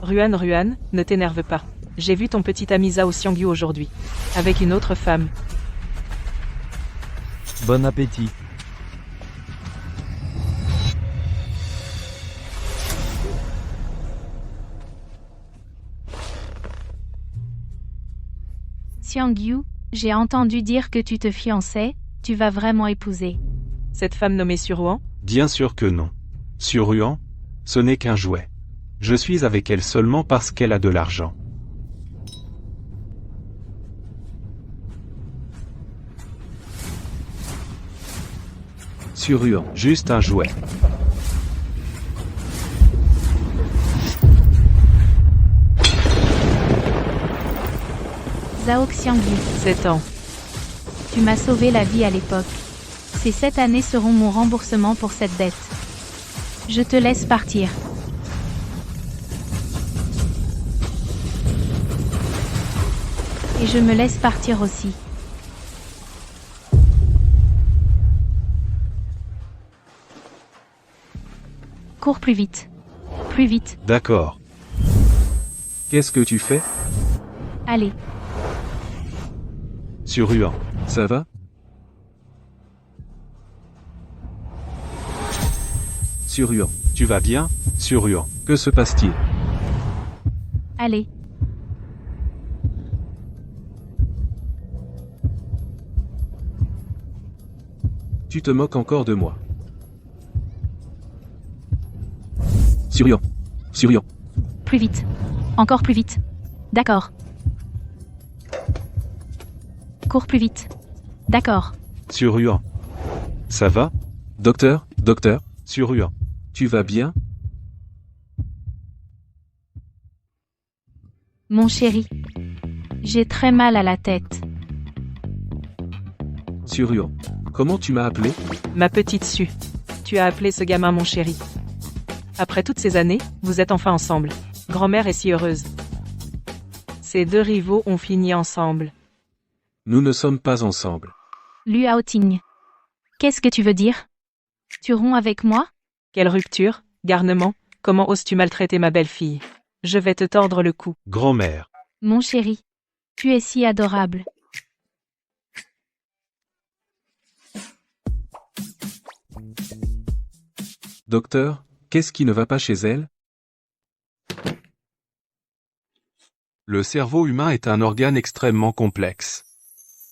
Ruan Ruan, ne t'énerve pas. J'ai vu ton petit ami Zhao Xiangyu aujourd'hui. Avec une autre femme. Bon appétit. Xiangyu, j'ai entendu dire que tu te fiançais, tu vas vraiment épouser. Cette femme nommée Suruan? Bien sûr que non. Suruan, ce n'est qu'un jouet. Je suis avec elle seulement parce qu'elle a de l'argent. Suruan. Juste un jouet. Zhao Xiangyu, 7 ans. tu m'as sauvé la vie à l'époque. Ces 7 années seront mon remboursement pour cette dette. Je te laisse partir. Et je me laisse partir aussi. Cours plus vite. Plus vite. D'accord. Qu'est-ce que tu fais? Allez. Suruan. Ça va? Suruan. Tu vas bien, Suruan? Que se passe-t-il? Allez. Tu te moques encore de moi. Suruan. Suruan. Plus vite. Encore plus vite. D'accord. Cours plus vite. D'accord. Suruan. Ça va? Docteur, docteur, Suruan. tu vas bien? Mon chéri. J'ai très mal à la tête. Suruan. Comment tu m'as appelé? Ma petite Su. Tu as appelé ce gamin mon chéri. Après toutes ces années, vous êtes enfin ensemble. Grand-mère est si heureuse. Ces deux rivaux ont fini ensemble. Nous ne sommes pas ensemble. Luo Ting. Qu'est-ce que tu veux dire? Tu romps avec moi? Quelle rupture, garnement, comment oses-tu maltraiter ma belle-fille? Je vais te tordre le cou. Grand-mère. Mon chéri. Tu es si adorable. Docteur, qu'est-ce qui ne va pas chez elle? Le cerveau humain est un organe extrêmement complexe.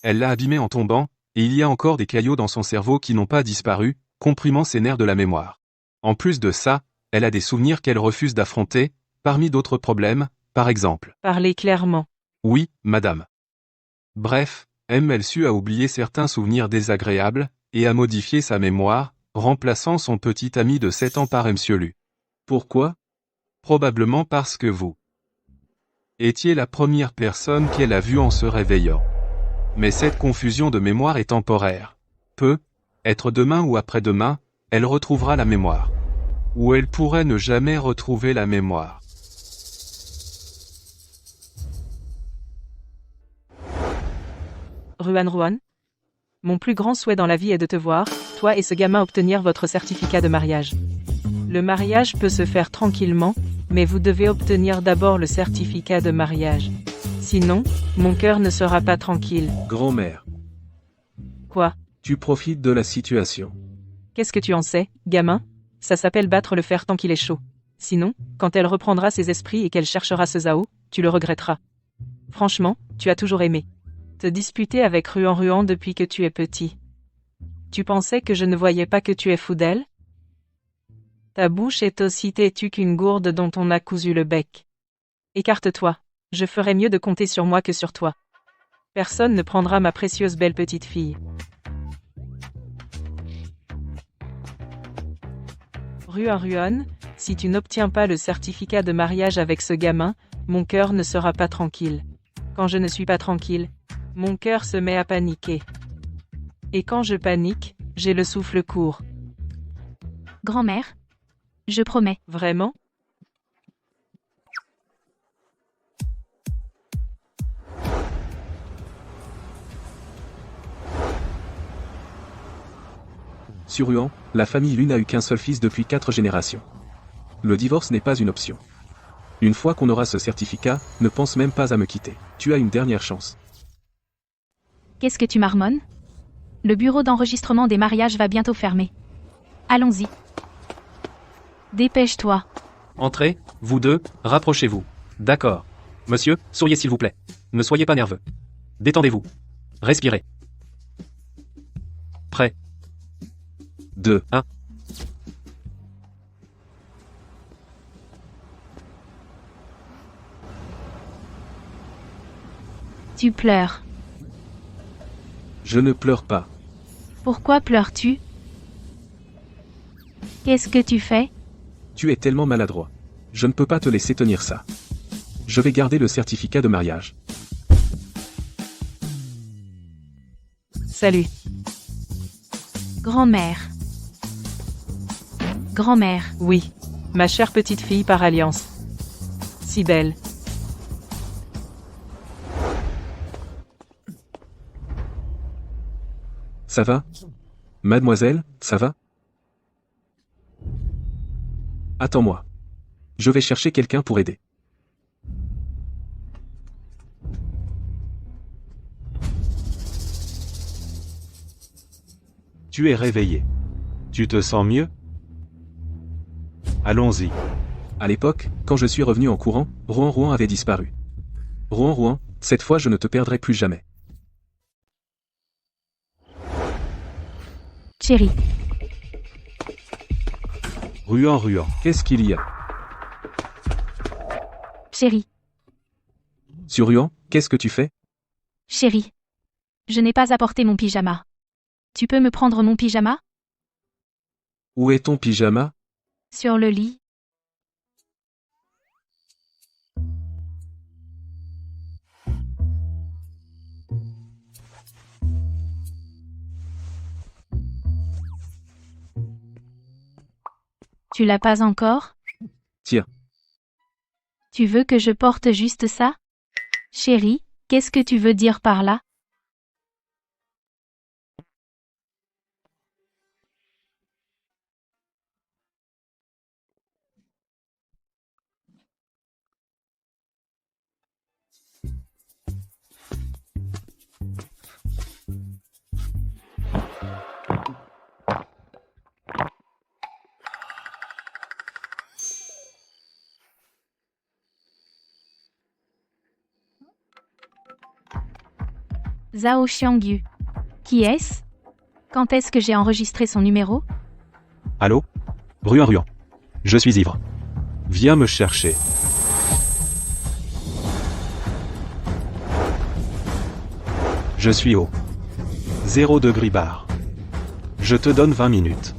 Elle l'a abîmé en tombant, et il y a encore des caillots dans son cerveau qui n'ont pas disparu, comprimant ses nerfs de la mémoire. En plus de ça, elle a des souvenirs qu'elle refuse d'affronter, parmi d'autres problèmes, par exemple. Parlez clairement. Oui, madame. Bref, MLSU a oublié certains souvenirs désagréables, et a modifié sa mémoire, remplaçant son petit ami de 7 ans par MSU. Pourquoi? Probablement parce que vous étiez la première personne qu'elle a vue en se réveillant. Mais cette confusion de mémoire est temporaire. Être demain ou après-demain, elle retrouvera la mémoire. Ou elle pourrait ne jamais retrouver la mémoire. Ruan Ruan. Mon plus grand souhait dans la vie est de te voir, toi et ce gamin obtenir votre certificat de mariage. Le mariage peut se faire tranquillement, mais vous devez obtenir d'abord le certificat de mariage. Sinon, mon cœur ne sera pas tranquille. Grand-mère, Quoi? tu profites de la situation. Qu'est-ce que tu en sais, gamin? Ça s'appelle battre le fer tant qu'il est chaud. Sinon, quand elle reprendra ses esprits et qu'elle cherchera ce Zhao, tu le regretteras. Franchement, tu as toujours aimé te disputer avec Ruan Ruan depuis que tu es petit. Tu pensais que je ne voyais pas que tu es fou d'elle? Ta bouche est aussi têtue qu'une gourde dont on a cousu le bec. Écarte-toi. Je ferai mieux de compter sur moi que sur toi. Personne ne prendra ma précieuse belle petite fille. Ruan Ruan, si tu n'obtiens pas le certificat de mariage avec ce gamin, mon cœur ne sera pas tranquille. Quand je ne suis pas tranquille, mon cœur se met à paniquer. Et quand je panique, j'ai le souffle court. Grand-mère. Je promets. Vraiment? Suruan, la famille Lu n'a eu qu'un seul fils depuis 4 générations. Le divorce n'est pas une option. Une fois qu'on aura ce certificat, ne pense même pas à me quitter. Tu as une dernière chance. Qu'est-ce que tu marmonnes? Le bureau d'enregistrement des mariages va bientôt fermer. Allons-y. Dépêche-toi. Entrez, vous deux, rapprochez-vous. D'accord. Monsieur, souriez s'il vous plaît. Ne soyez pas nerveux. Détendez-vous. Respirez. Prêt. 2. Tu pleures. Je ne pleure pas. Pourquoi pleures-tu? Qu'est-ce que tu fais? Tu es tellement maladroit. Je ne peux pas te laisser tenir ça. Je vais garder le certificat de mariage. Salut. Grand-mère. Grand-mère. Oui. Ma chère petite fille par alliance. Si belle. Ça va? Mademoiselle, ça va? Attends-moi. Je vais chercher quelqu'un pour aider. Tu es réveillé. Tu te sens mieux? Allons-y. À l'époque, quand je suis revenu en courant, Rouen avait disparu. Rouen, cette fois je ne te perdrai plus jamais. Chérie. Ruan. Qu'est-ce qu'il y a? Chérie. Sur Ruan, qu'est-ce que tu fais? Chérie. Je n'ai pas apporté mon pyjama. Tu peux me prendre mon pyjama? Où est ton pyjama? Sur le lit. Tu l'as pas encore? Tiens. Tu veux que je porte juste ça? Chérie, qu'est-ce que tu veux dire par là? Zhao Xiangyu. Qui est-ce? Quand est-ce que j'ai enregistré son numéro? Allô? Ruan. Je suis ivre. Viens me chercher. Je suis au 0 degré bar. Je te donne 20 minutes.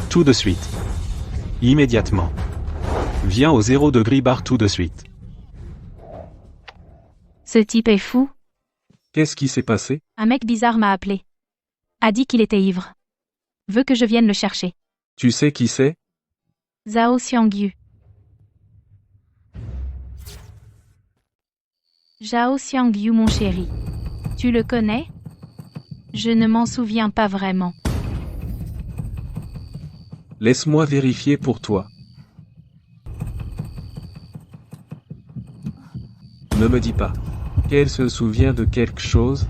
Tout de suite. Immédiatement. Viens au 0 degré bar tout de suite. Ce type est fou. Qu'est-ce qui s'est passé? Un mec bizarre m'a appelé. A dit qu'il était ivre. Veut que je vienne le chercher. Tu sais qui c'est? Zhao Xiangyu. Zhao Xiangyu, mon chéri. Tu le connais? Je ne m'en souviens pas vraiment. Laisse-moi vérifier pour toi. Ne me dis pas qu'elle se souvient de quelque chose?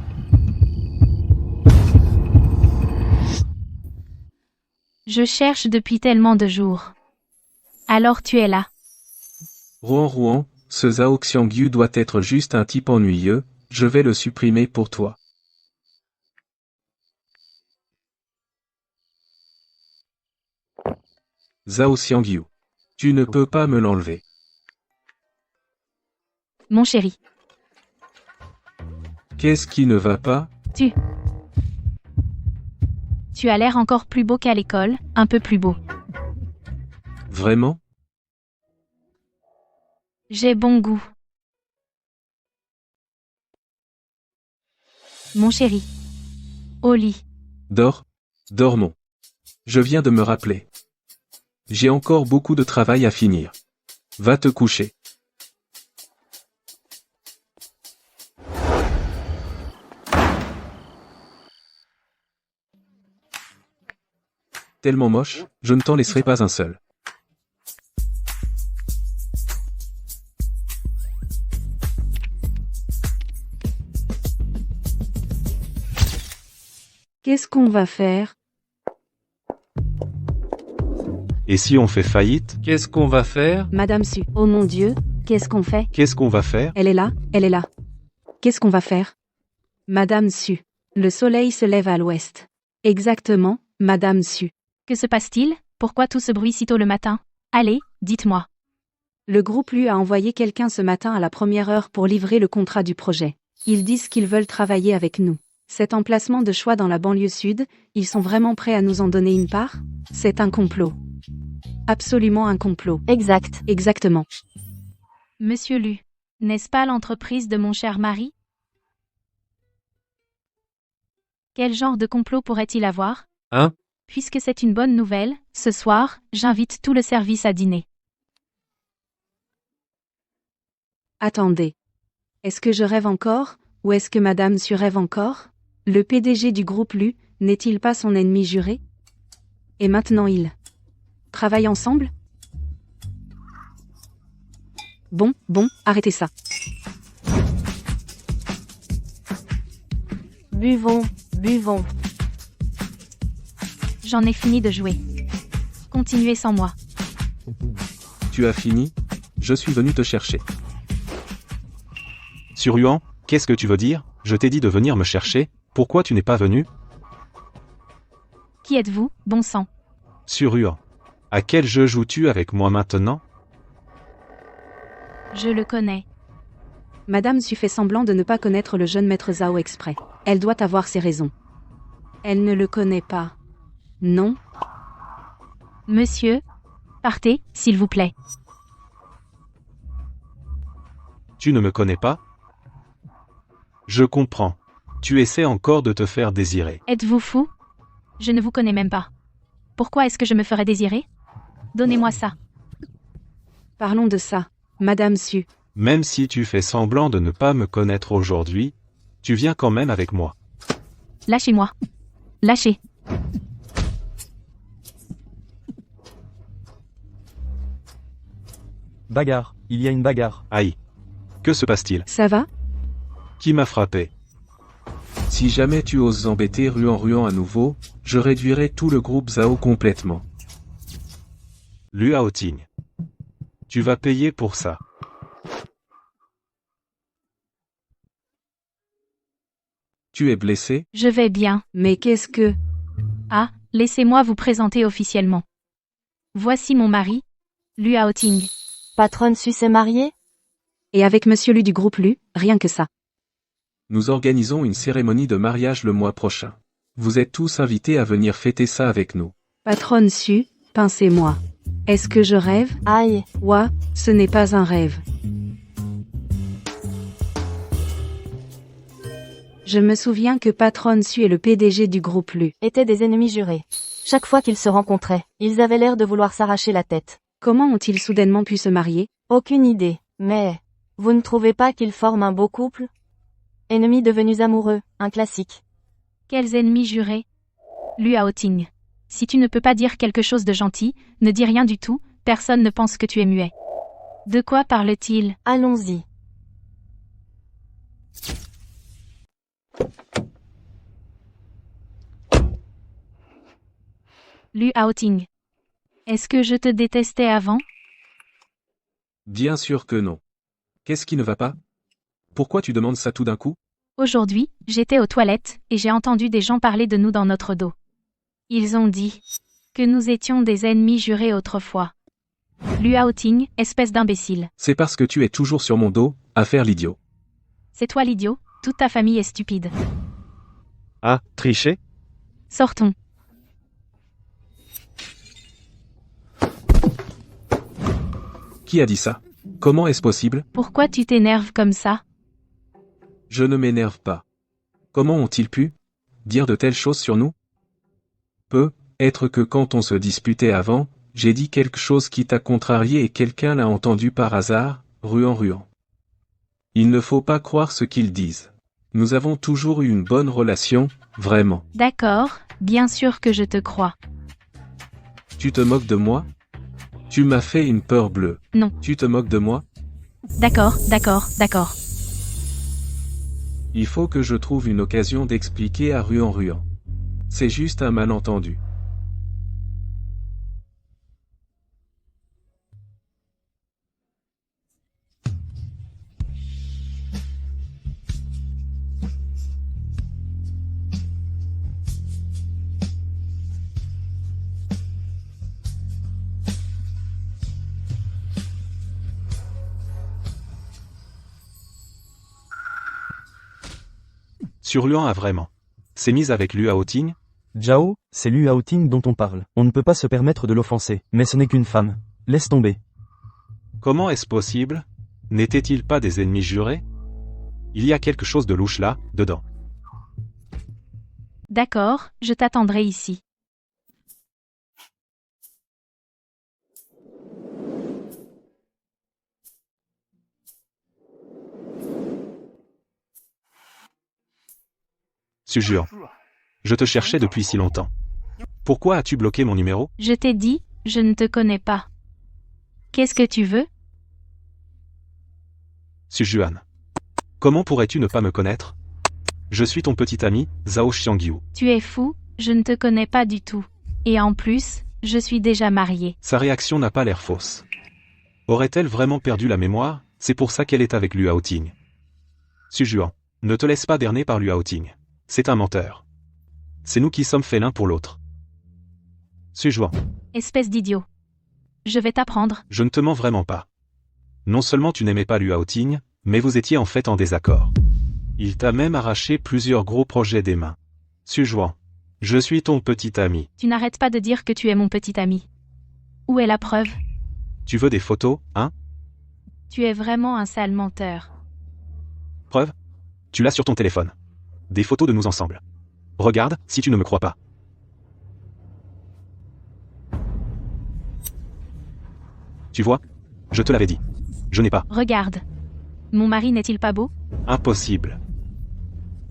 Je cherche depuis tellement de jours. Alors tu es là. Rouen, ce Zhao Xiangyu doit être juste un type ennuyeux, je vais le supprimer pour toi. Zhao Xiangyu. Tu ne peux pas me l'enlever. Mon chéri. Qu'est-ce qui ne va pas? Tu as l'air encore plus beau qu'à l'école, un peu plus beau. Vraiment? J'ai bon goût. Mon chéri. Au lit. Dormons. Je viens de me rappeler. J'ai encore beaucoup de travail à finir. Va te coucher. Tellement moche, je ne t'en laisserai pas un seul. Qu'est-ce qu'on va faire? Et si on fait faillite? Qu'est-ce qu'on va faire? Madame Su. Oh mon Dieu, qu'est-ce qu'on fait? Qu'est-ce qu'on va faire? Elle est là, elle est là. Qu'est-ce qu'on va faire? Madame Su. Le soleil se lève à l'ouest. Exactement, Madame Su. Que se passe-t-il? Pourquoi tout ce bruit si tôt le matin? Allez, dites-moi. Le groupe LU a envoyé quelqu'un ce matin à la première heure pour livrer le contrat du projet. Ils disent qu'ils veulent travailler avec nous. Cet emplacement de choix dans la banlieue sud, ils sont vraiment prêts à nous en donner une part? C'est un complot. Absolument un complot. Exact. Exactement. Monsieur Lu, n'est-ce pas l'entreprise de mon cher mari? Quel genre de complot pourrait-il avoir? Hein? Puisque c'est une bonne nouvelle, ce soir, j'invite tout le service à dîner. Attendez. Est-ce que je rêve encore, ou est-ce que Madame Su rêve encore? Le PDG du groupe LU, n'est-il pas son ennemi juré? Et maintenant ils travaillent ensemble? Bon, arrêtez ça. Buvons, buvons. J'en ai fini de jouer. Continuez sans moi. Tu as fini? Je suis venu te chercher. Suruan, qu'est-ce que tu veux dire? Je t'ai dit de venir me chercher, pourquoi tu n'es pas venu? Qui êtes-vous, bon sang? Suruan. À quel jeu joues-tu avec moi maintenant? Je le connais. Madame Su fait semblant de ne pas connaître le jeune maître Zhao exprès. Elle doit avoir ses raisons. Elle ne le connaît pas. Non? Monsieur, partez, s'il vous plaît. Tu ne me connais pas? Je comprends. Tu essaies encore de te faire désirer. Êtes-vous fou? Je ne vous connais même pas. Pourquoi est-ce que je me ferais désirer? Donnez-moi ça. Parlons de ça, Madame Su. Même si tu fais semblant de ne pas me connaître aujourd'hui, tu viens quand même avec moi. Lâchez-moi. Lâchez. Bagarre, il y a une bagarre. Aïe. Que se passe-t-il? Ça va? Qui m'a frappé? Si jamais tu oses embêter Ruan à nouveau, je réduirai tout le groupe Zhao complètement. Luo Ting. Tu vas payer pour ça. Tu es blessé? Je vais bien. Mais qu'est-ce que... Ah, laissez-moi vous présenter officiellement. Voici mon mari, Luo Ting. Patronne Su s'est mariée? Et avec Monsieur Lu du groupe LU, rien que ça. Nous organisons une cérémonie de mariage le mois prochain. Vous êtes tous invités à venir fêter ça avec nous. Patronne Su, pincez-moi. Est-ce que je rêve? Aïe. Ouah, ce n'est pas un rêve. Je me souviens que Patronne Su et le PDG du groupe LU. Étaient des ennemis jurés. Chaque fois qu'ils se rencontraient, ils avaient l'air de vouloir s'arracher la tête. Comment ont-ils soudainement pu se marier? Aucune idée, mais... Vous ne trouvez pas qu'ils forment un beau couple? Ennemis devenus amoureux, un classique. Quels ennemis jurés? Luo Ting. Si tu ne peux pas dire quelque chose de gentil, ne dis rien du tout, personne ne pense que tu es muet. De quoi parle-t-il? Allons-y. Luo Ting. Est-ce que je te détestais avant? Bien sûr que non. Qu'est-ce qui ne va pas? Pourquoi tu demandes ça tout d'un coup? Aujourd'hui, j'étais aux toilettes, et j'ai entendu des gens parler de nous dans notre dos. Ils ont dit que nous étions des ennemis jurés autrefois. Luo Ting, espèce d'imbécile. C'est parce que tu es toujours sur mon dos, à faire l'idiot. C'est toi l'idiot, toute ta famille est stupide. Ah, tricher? Sortons. Qui a dit ça? Comment est-ce possible? Pourquoi tu t'énerves comme ça? Je ne m'énerve pas. Comment ont-ils pu dire de telles choses sur nous? Peut-être que quand on se disputait avant, j'ai dit quelque chose qui t'a contrarié et quelqu'un l'a entendu par hasard, Ruan. Il ne faut pas croire ce qu'ils disent. Nous avons toujours eu une bonne relation, vraiment. D'accord, bien sûr que je te crois. Tu te moques de moi? Tu m'as fait une peur bleue. Non. Tu te moques de moi? D'accord. Il faut que je trouve une occasion d'expliquer à Ruan. C'est juste un malentendu. Sur Luan a vraiment. S'est mise avec Lu Haoting? Zhao, c'est Lu Haoting dont on parle. On ne peut pas se permettre de l'offenser, mais ce n'est qu'une femme. Laisse tomber. Comment est-ce possible? N'étaient-ils pas des ennemis jurés? Il y a quelque chose de louche là, dedans. D'accord, je t'attendrai ici. Sujuan. Je te cherchais depuis si longtemps. Pourquoi as-tu bloqué mon numéro? Je t'ai dit, je ne te connais pas. Qu'est-ce que tu veux? Sujuan. Comment pourrais-tu ne pas me connaître? Je suis ton petit ami, Zhao Xiangyu. Tu es fou, je ne te connais pas du tout. Et en plus, je suis déjà mariée. Sa réaction n'a pas l'air fausse. Aurait-elle vraiment perdu la mémoire? C'est pour ça qu'elle est avec Lu Haoting. Sujuan. Ne te laisse pas berner par Lu Haoting. C'est un menteur. C'est nous qui sommes faits l'un pour l'autre. Sujuan. Espèce d'idiot. Je vais t'apprendre. Je ne te mens vraiment pas. Non seulement tu n'aimais pas Lu Haoting, mais vous étiez en fait en désaccord. Il t'a même arraché plusieurs gros projets des mains. Sujuan. Je suis ton petit ami. Tu n'arrêtes pas de dire que tu es mon petit ami. Où est la preuve? Tu veux des photos, hein? Tu es vraiment un sale menteur. Preuve? Tu l'as sur ton téléphone. Des photos de nous ensemble. Regarde, si tu ne me crois pas. Tu vois? Je te l'avais dit. Je n'ai pas. Regarde. Mon mari n'est-il pas beau? Impossible.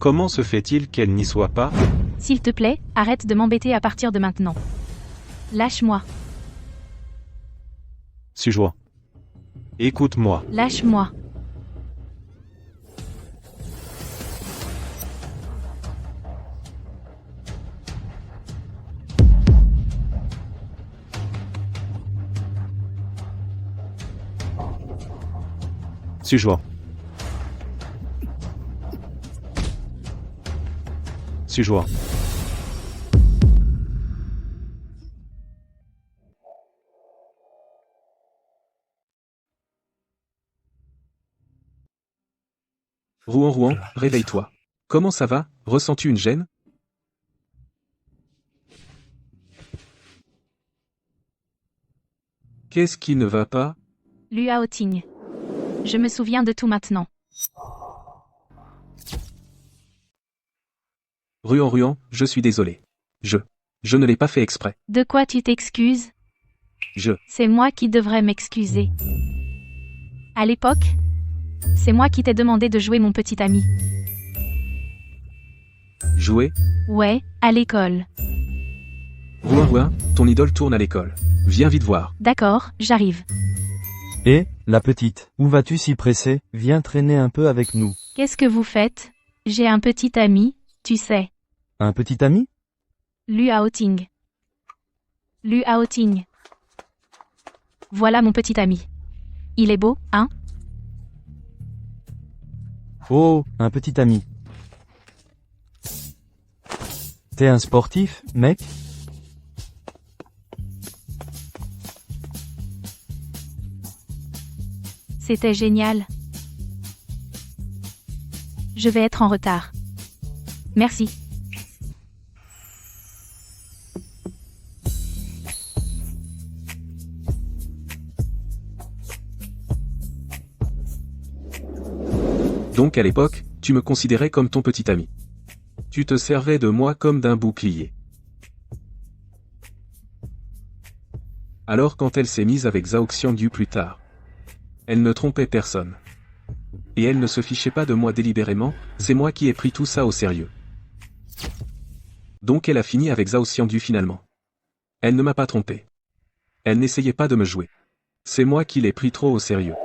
Comment se fait-il qu'elle n'y soit pas? S'il te plaît, arrête de m'embêter à partir de maintenant. Lâche-moi. Sujuan. Écoute-moi. Lâche-moi. Sujuan. Sujuan. Rouen, réveille-toi. Comment ça va? Ressens-tu une gêne? Qu'est-ce qui ne va pas? Lu Haoting. Je me souviens de tout maintenant. Ruan, je suis désolé. Je ne l'ai pas fait exprès. De quoi tu t'excuses? C'est moi qui devrais m'excuser. À l'époque, c'est moi qui t'ai demandé de jouer mon petit ami. Jouer? Ouais, à l'école. Rouen, ton idole tourne à l'école. Viens vite voir. D'accord, j'arrive. Et, la petite, où vas-tu si pressée? Viens traîner un peu avec nous. Qu'est-ce que vous faites? J'ai un petit ami, tu sais. Un petit ami? Lu Haoting. Lu Haoting. Voilà mon petit ami. Il est beau, hein? Oh, un petit ami. T'es un sportif, mec? C'était génial. Je vais être en retard. Merci. Donc à l'époque, tu me considérais comme ton petit ami. Tu te servais de moi comme d'un bouclier. Alors quand elle s'est mise avec Zhao Xiangyu plus tard, elle ne trompait personne. Et elle ne se fichait pas de moi délibérément, c'est moi qui ai pris tout ça au sérieux. Donc elle a fini avec Zhao Xiangyu finalement. Elle ne m'a pas trompé. Elle n'essayait pas de me jouer. C'est moi qui l'ai pris trop au sérieux.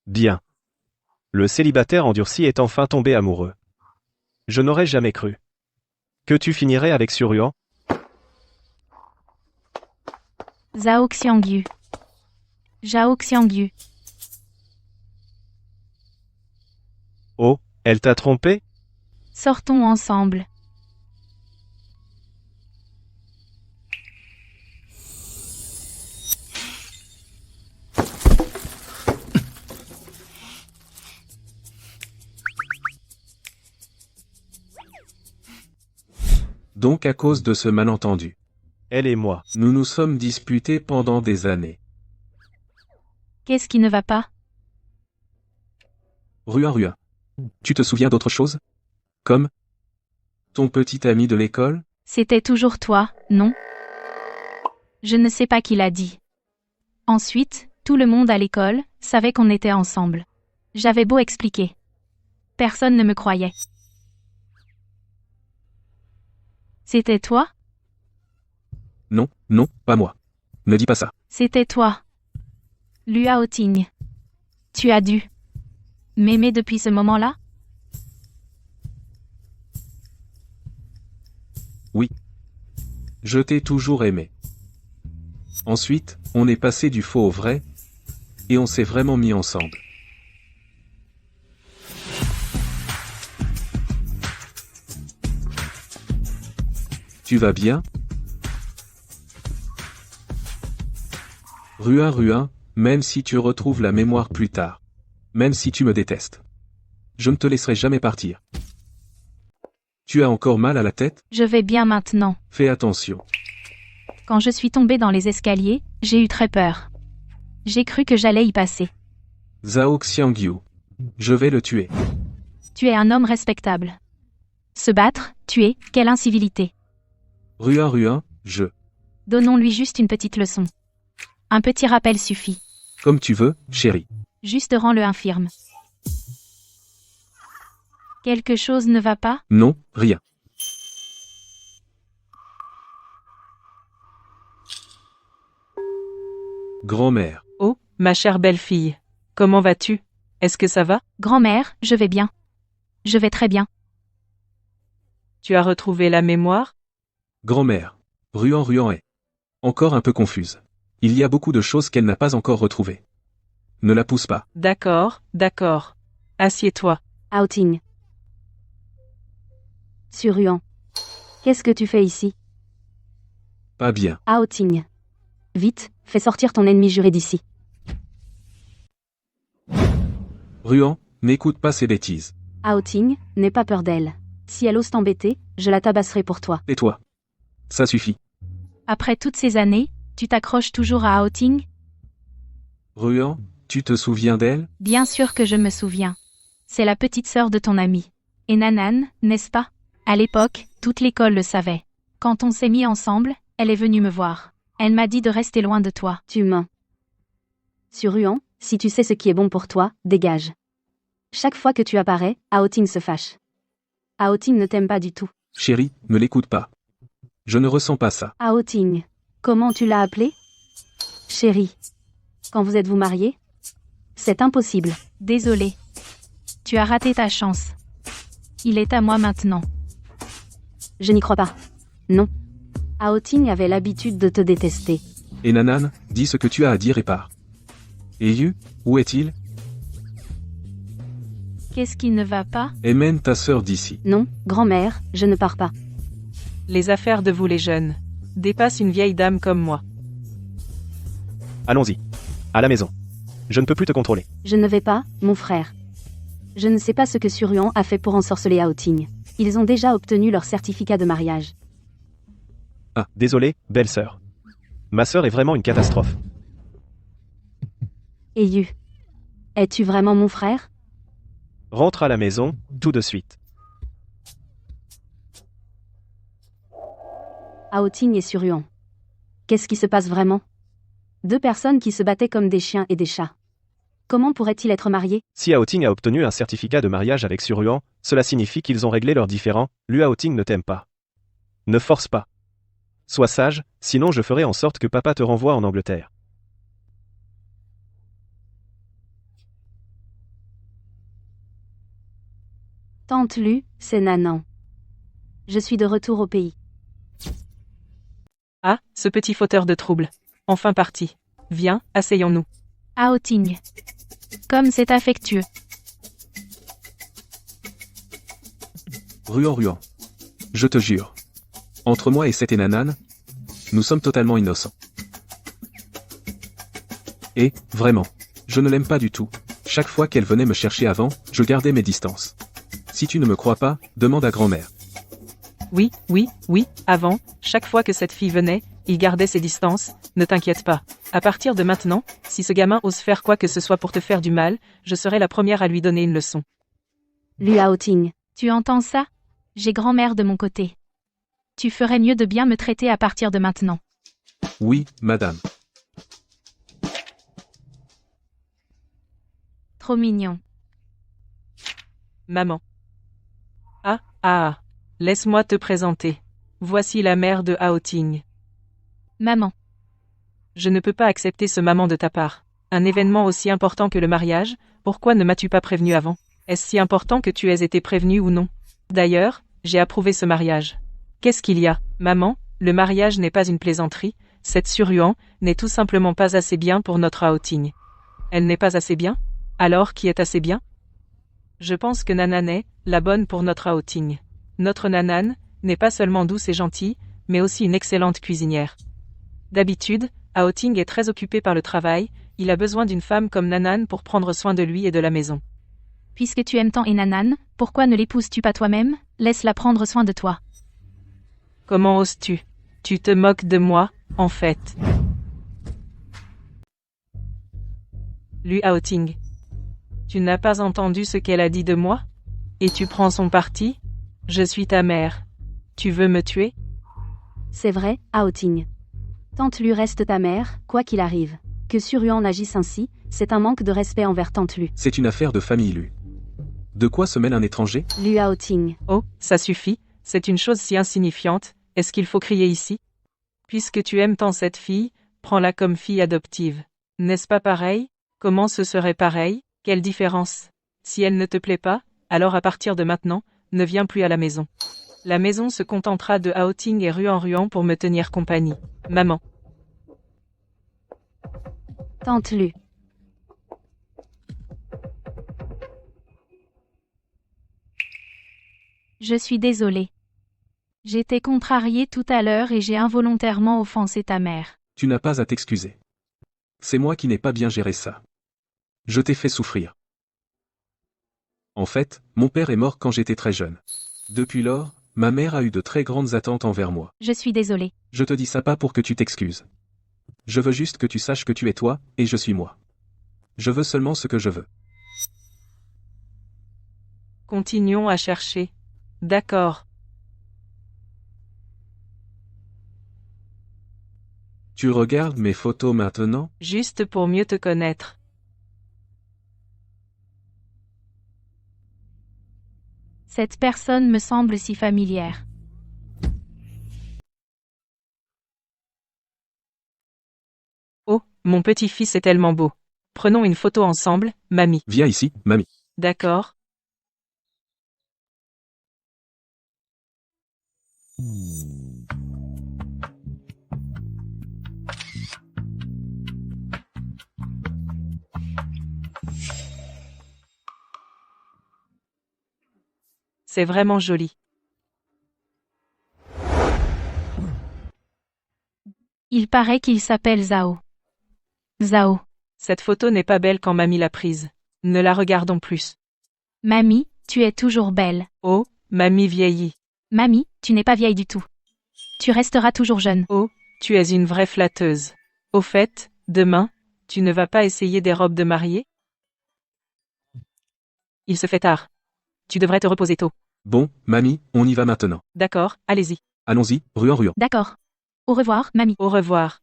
Bien. Le célibataire endurci est enfin tombé amoureux. Je n'aurais jamais cru. Que tu finirais avec Suruan? Zhao Xiangyu. Zhao Xiangyu. Oh, elle t'a trompé? Sortons ensemble. Donc à cause de ce malentendu, Elle et moi. nous nous sommes disputés pendant des années. Qu'est-ce qui ne va pas? Ruin. Tu te souviens d'autre chose? Comme ton petit ami de l'école? C'était toujours toi, non? Je ne sais pas qui l'a dit. Ensuite, tout le monde à l'école savait qu'on était ensemble. J'avais beau expliquer. Personne ne me croyait. C'était toi? Non, pas moi. Ne dis pas ça. C'était toi. Lua Oting. Tu as dû m'aimer depuis ce moment-là? Oui. Je t'ai toujours aimé. Ensuite, on est passé du faux au vrai, et on s'est vraiment mis ensemble. Tu vas bien? Ruin, même si tu retrouves la mémoire plus tard. Même si tu me détestes. Je ne te laisserai jamais partir. Tu as encore mal à la tête? Je vais bien maintenant. Fais attention. Quand je suis tombée dans les escaliers, j'ai eu très peur. J'ai cru que j'allais y passer. Zhao Xiangyu. Je vais le tuer. Tu es un homme respectable. Se battre, tuer, quelle incivilité. Ruin, Donnons-lui juste une petite leçon. Un petit rappel suffit. Comme tu veux, chérie. Juste rends-le infirme. Quelque chose ne va pas? Non, rien. Grand-mère. Oh, ma chère belle-fille. Comment vas-tu? Est-ce que ça va? Grand-mère, je vais bien. Je vais très bien. Tu as retrouvé la mémoire? Grand-mère. Ruan est encore un peu confuse. Il y a beaucoup de choses qu'elle n'a pas encore retrouvées. Ne la pousse pas. D'accord. Assieds-toi. Outing. Suruan. Qu'est-ce que tu fais ici? Pas bien. Outing. Vite, fais sortir ton ennemi juré d'ici. Ruan, n'écoute pas ces bêtises. Outing, n'aie pas peur d'elle. Si elle ose t'embêter, je la tabasserai pour toi. Tais-toi. Ça suffit. Après toutes ces années, tu t'accroches toujours à Outing? Ruan, tu te souviens d'elle? Bien sûr que je me souviens. C'est la petite sœur de ton ami. Et Nanan, n'est-ce pas? À l'époque, toute l'école le savait. Quand on s'est mis ensemble, elle est venue me voir. Elle m'a dit de rester loin de toi. Tu mens. Suruan, si tu sais ce qui est bon pour toi, dégage. Chaque fois que tu apparais, Outing se fâche. Outing ne t'aime pas du tout. Chérie, ne l'écoute pas. Je ne ressens pas ça. Outing. Comment tu l'as appelé? Chérie. Quand vous êtes-vous mariés? C'est impossible. Désolé. Tu as raté ta chance. Il est à moi maintenant. Je n'y crois pas. Non. Outing avait l'habitude de te détester. Et Nanan, dis ce que tu as à dire et pars. Et Yu, où est-il? Qu'est-ce qui ne va pas? Emmène ta sœur d'ici. Non, grand-mère, je ne pars pas. Les affaires de vous les jeunes dépassent une vieille dame comme moi. Allons-y. À la maison. Je ne peux plus te contrôler. Je ne vais pas, mon frère. Je ne sais pas ce que Suruan a fait pour ensorceler Outing. Ils ont déjà obtenu leur certificat de mariage. Ah, désolé, belle-sœur. Ma sœur est vraiment une catastrophe. Et Yu. Es-tu vraiment mon frère? Rentre à la maison, tout de suite. Outing et Suruan. Qu'est-ce qui se passe vraiment? Deux personnes qui se battaient comme des chiens et des chats. Comment pourraient-ils être mariés? Si Outing a obtenu un certificat de mariage avec Suruan, cela signifie qu'ils ont réglé leurs différends. Outing ne t'aime pas. Ne force pas. Sois sage, sinon je ferai en sorte que papa te renvoie en Angleterre. Tante Lu, c'est Nanan. Je suis de retour au pays. Ah, ce petit fauteur de trouble. Enfin parti. Viens, asseyons-nous. Hao Ting. Comme c'est affectueux. Ruan. Je te jure. Entre moi et cette Nanan, nous sommes totalement innocents. Et, vraiment, je ne l'aime pas du tout. Chaque fois qu'elle venait me chercher avant, je gardais mes distances. Si tu ne me crois pas, demande à grand-mère. Oui, avant, chaque fois que cette fille venait, il gardait ses distances, ne t'inquiète pas. À partir de maintenant, si ce gamin ose faire quoi que ce soit pour te faire du mal, je serai la première à lui donner une leçon. Lu Haoting. Tu entends ça? J'ai grand-mère de mon côté. Tu ferais mieux de bien me traiter à partir de maintenant. Oui, madame. Trop mignon. Maman. Ah. Laisse-moi te présenter. Voici la mère de Hao Ting. Maman. Je ne peux pas accepter ce maman de ta part. Un événement aussi important que le mariage, pourquoi ne m'as-tu pas prévenu avant? Est-ce si important que tu aies été prévenu ou non? D'ailleurs, j'ai approuvé ce mariage. Qu'est-ce qu'il y a, maman? Le mariage n'est pas une plaisanterie, cette Suruan n'est tout simplement pas assez bien pour notre Hao Ting. Elle n'est pas assez bien? Alors qui est assez bien? Je pense que Nanan est la bonne pour notre Hao Ting. Notre Nanan n'est pas seulement douce et gentille, mais aussi une excellente cuisinière. D'habitude, Hao Ting est très occupé par le travail, il a besoin d'une femme comme Nanan pour prendre soin de lui et de la maison. Puisque tu aimes tant Nanan, pourquoi ne l'épouses-tu pas toi-même? Laisse-la prendre soin de toi. Comment oses-tu? Tu te moques de moi, en fait. Lu Hao Ting. Tu n'as pas entendu ce qu'elle a dit de moi? Et tu prends son parti? Je suis ta mère. Tu veux me tuer? C'est vrai, Haoting. Tante Lu reste ta mère, quoi qu'il arrive. Que Suruan agisse ainsi, c'est un manque de respect envers Tante Lu. C'est une affaire de famille, Lu. De quoi se mêle un étranger? Lu Haoting. Oh, ça suffit, c'est une chose si insignifiante, est-ce qu'il faut crier ici? Puisque tu aimes tant cette fille, prends-la comme fille adoptive. N'est-ce pas pareil? Comment ce serait pareil? Quelle différence? Si elle ne te plaît pas, alors à partir de maintenant, ne viens plus à la maison. La maison se contentera de Hao Ting et Ruan pour me tenir compagnie. Maman. Tante Lu. Je suis désolée. J'étais contrariée tout à l'heure et j'ai involontairement offensé ta mère. Tu n'as pas à t'excuser. C'est moi qui n'ai pas bien géré ça. Je t'ai fait souffrir. En fait, mon père est mort quand j'étais très jeune. Depuis lors, ma mère a eu de très grandes attentes envers moi. Je suis désolée. Je te dis ça pas pour que tu t'excuses. Je veux juste que tu saches que tu es toi, et je suis moi. Je veux seulement ce que je veux. Continuons à chercher. D'accord. Tu regardes mes photos maintenant? Juste pour mieux te connaître. Cette personne me semble si familière. Oh, mon petit-fils est tellement beau. Prenons une photo ensemble, mamie. Viens ici, mamie. D'accord. C'est vraiment joli. Il paraît qu'il s'appelle Zhao. Zhao. Cette photo n'est pas belle quand mamie l'a prise. Ne la regardons plus. Mamie, tu es toujours belle. Oh, mamie vieillit. Mamie, tu n'es pas vieille du tout. Tu resteras toujours jeune. Oh, tu es une vraie flatteuse. Au fait, demain, tu ne vas pas essayer des robes de mariée? Il se fait tard. Tu devrais te reposer tôt. Bon, mamie, on y va maintenant. D'accord, allez-y. Allons-y, Ruan. D'accord. Au revoir, mamie. Au revoir.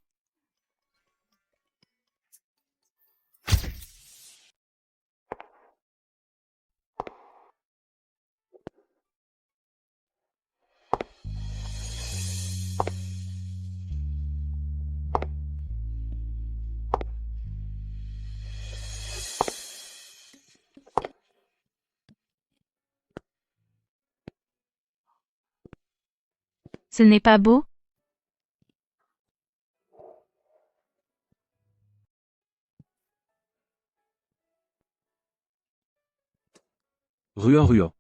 Ce n'est pas beau? Ruan.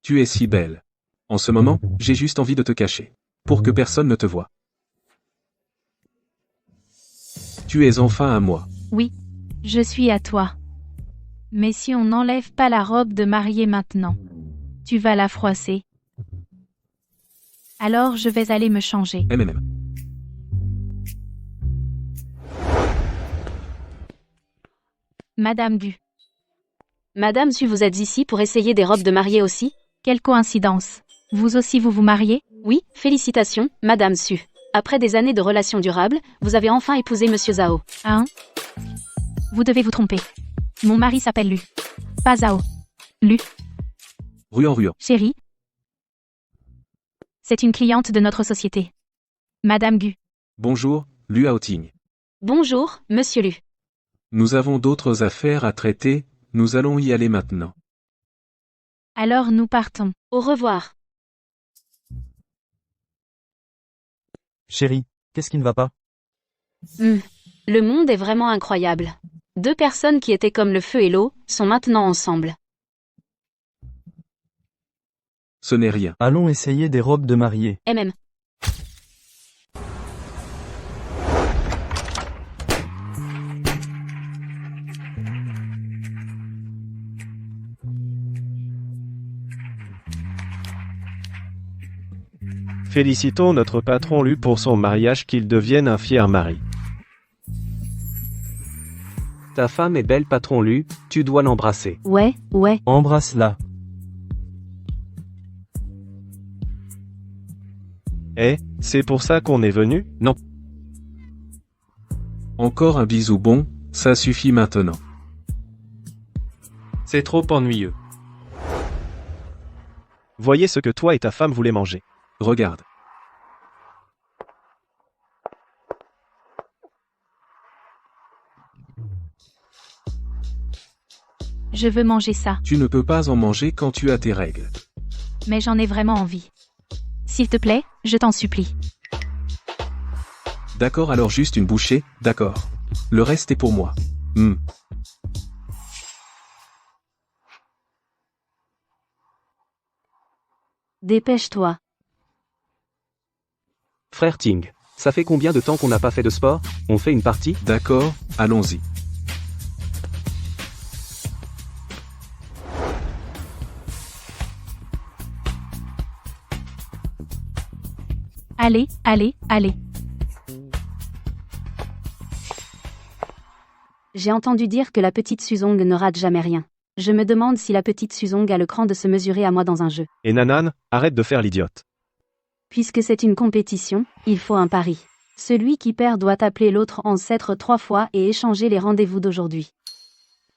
Tu es si belle. En ce moment, j'ai juste envie de te cacher. Pour que personne ne te voie. Tu es enfin à moi. Oui. Je suis à toi. Mais si on n'enlève pas la robe de mariée maintenant, tu vas la froisser. Alors je vais aller me changer. Madame Gu. Madame Su, vous êtes ici pour essayer des robes de mariée aussi? Quelle coïncidence. Vous aussi vous mariez? Oui, félicitations, Madame Su. Après des années de relations durables, vous avez enfin épousé Monsieur Zhao. Hein? Vous devez vous tromper. Mon mari s'appelle Lu. Pas Zhao. Lu. Ruan. Chérie. C'est une cliente de notre société. Madame Gu. Bonjour, Lu Haoting. Bonjour, Monsieur Lu. Nous avons d'autres affaires à traiter, nous allons y aller maintenant. Alors nous partons. Au revoir. Chérie, qu'est-ce qui ne va pas? Le monde est vraiment incroyable. Deux personnes qui étaient comme le feu et l'eau, sont maintenant ensemble. Ce n'est rien. Allons essayer des robes de mariée. Félicitons notre patron Lu pour son mariage, qu'il devienne un fier mari. Ta femme est belle, patron Lu, tu dois l'embrasser. Ouais. Embrasse-la. C'est pour ça qu'on est venu? Non. Encore un bisou bon, ça suffit maintenant. C'est trop ennuyeux. Voyez ce que toi et ta femme voulez manger. Regarde. Je veux manger ça. Tu ne peux pas en manger quand tu as tes règles. Mais j'en ai vraiment envie. S'il te plaît, je t'en supplie. D'accord, alors juste une bouchée, d'accord. Le reste est pour moi. Dépêche-toi. Frère Ting, ça fait combien de temps qu'on n'a pas fait de sport? On fait une partie? D'accord, allons-y. Allez. J'ai entendu dire que la petite Suzong ne rate jamais rien. Je me demande si la petite Suzong a le cran de se mesurer à moi dans un jeu. Et Nanan, arrête de faire l'idiote. Puisque c'est une compétition, il faut un pari. Celui qui perd doit appeler l'autre ancêtre 3 fois et échanger les rendez-vous d'aujourd'hui.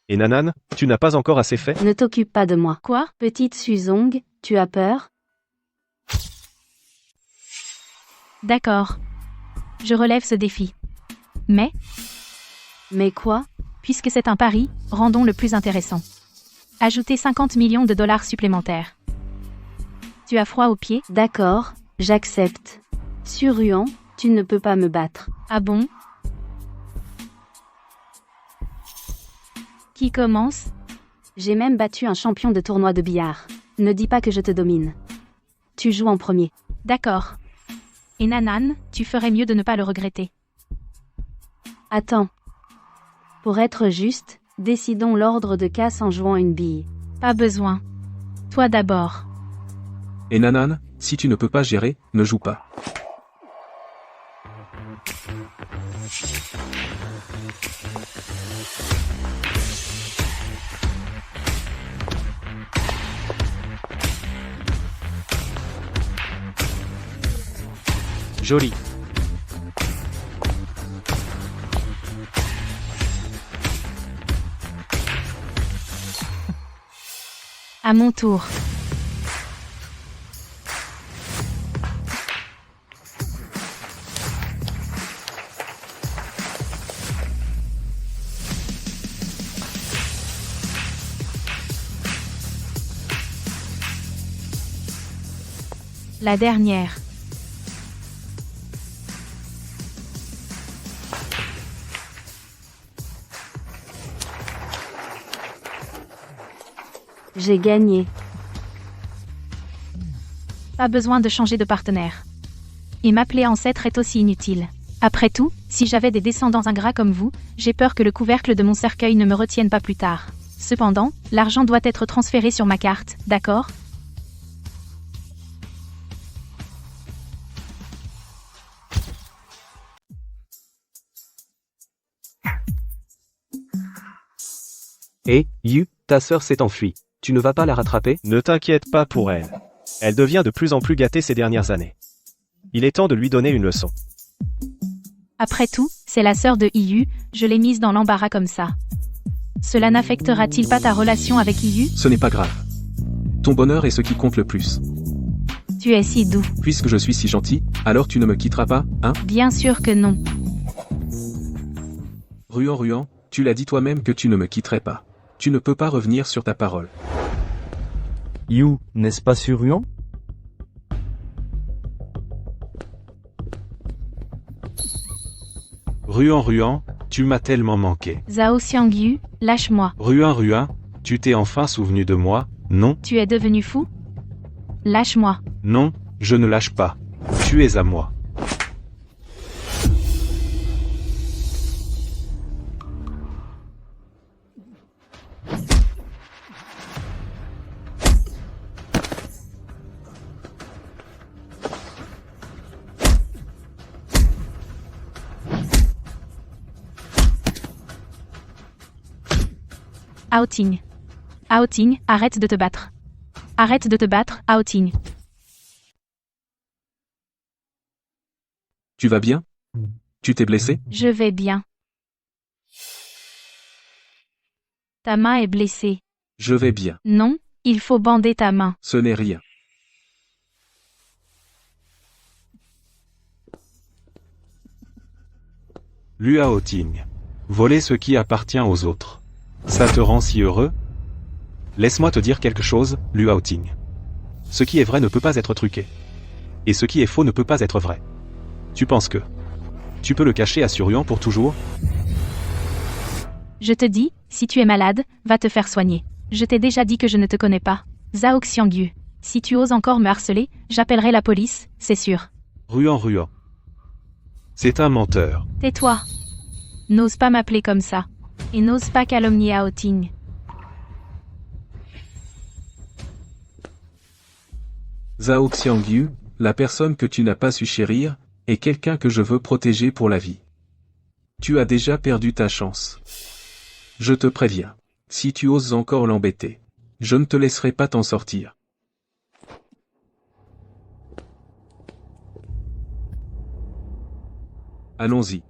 Et Nanan, tu n'as pas encore assez fait? Ne t'occupe pas de moi. Quoi? Petite Suzong, tu as peur? D'accord. Je relève ce défi. Mais quoi? Puisque c'est un pari, rendons le plus intéressant. Ajoutez 50 millions de dollars supplémentaires. Tu as froid aux pieds? D'accord, j'accepte. Sur Ruan, tu ne peux pas me battre. Ah bon? Qui commence? J'ai même battu un champion de tournoi de billard. Ne dis pas que je te domine. Tu joues en premier. D'accord. Et Nanan, tu ferais mieux de ne pas le regretter. Attends. Pour être juste, décidons l'ordre de casse en jouant une bille. Pas besoin. Toi d'abord. Et Nanan, si tu ne peux pas gérer, ne joue pas. Joli. À mon tour. La dernière. J'ai gagné. Pas besoin de changer de partenaire. Et m'appeler ancêtre est aussi inutile. Après tout, si j'avais des descendants ingrats comme vous, j'ai peur que le couvercle de mon cercueil ne me retienne pas plus tard. Cependant, l'argent doit être transféré sur ma carte, d'accord? Et, Yu, ta sœur s'est enfuie. Tu ne vas pas la rattraper? Ne t'inquiète pas pour elle. Elle devient de plus en plus gâtée ces dernières années. Il est temps de lui donner une leçon. Après tout, c'est la sœur de Iyu, je l'ai mise dans l'embarras comme ça. Cela n'affectera-t-il pas ta relation avec Iyu? Ce n'est pas grave. Ton bonheur est ce qui compte le plus. Tu es si doux. Puisque je suis si gentil, alors tu ne me quitteras pas, hein? Bien sûr que non. Ruan, tu l'as dit toi-même que tu ne me quitterais pas. Tu ne peux pas revenir sur ta parole. You, n'est-ce pas sur Ruan? Ruan, tu m'as tellement manqué. Zhao Xiangyu, lâche-moi. Ruan, tu t'es enfin souvenu de moi, non? Tu es devenu fou? Lâche-moi. Non, je ne lâche pas. Tu es à moi. Outing. Outing, arrête de te battre. Arrête de te battre, Outing. Tu vas bien? Tu t'es blessé? Je vais bien. Ta main est blessée. Je vais bien. Non, il faut bander ta main. Ce n'est rien. Luao Ting. Voler ce qui appartient aux autres. Ça te rend si heureux? Laisse-moi te dire quelque chose, Luao Ting. Ce qui est vrai ne peut pas être truqué. Et ce qui est faux ne peut pas être vrai. Tu penses que tu peux le cacher à Surian pour toujours? Je te dis, si tu es malade, va te faire soigner. Je t'ai déjà dit que je ne te connais pas. Zhao Xiangyu. Si tu oses encore me harceler, j'appellerai la police, c'est sûr. Ruan. C'est un menteur. Tais-toi. N'ose pas m'appeler comme ça. Et n'ose pas calomnier Outing. Zhao Xiangyu, la personne que tu n'as pas su chérir, est quelqu'un que je veux protéger pour la vie. Tu as déjà perdu ta chance. Je te préviens. Si tu oses encore l'embêter, je ne te laisserai pas t'en sortir. Allons-y.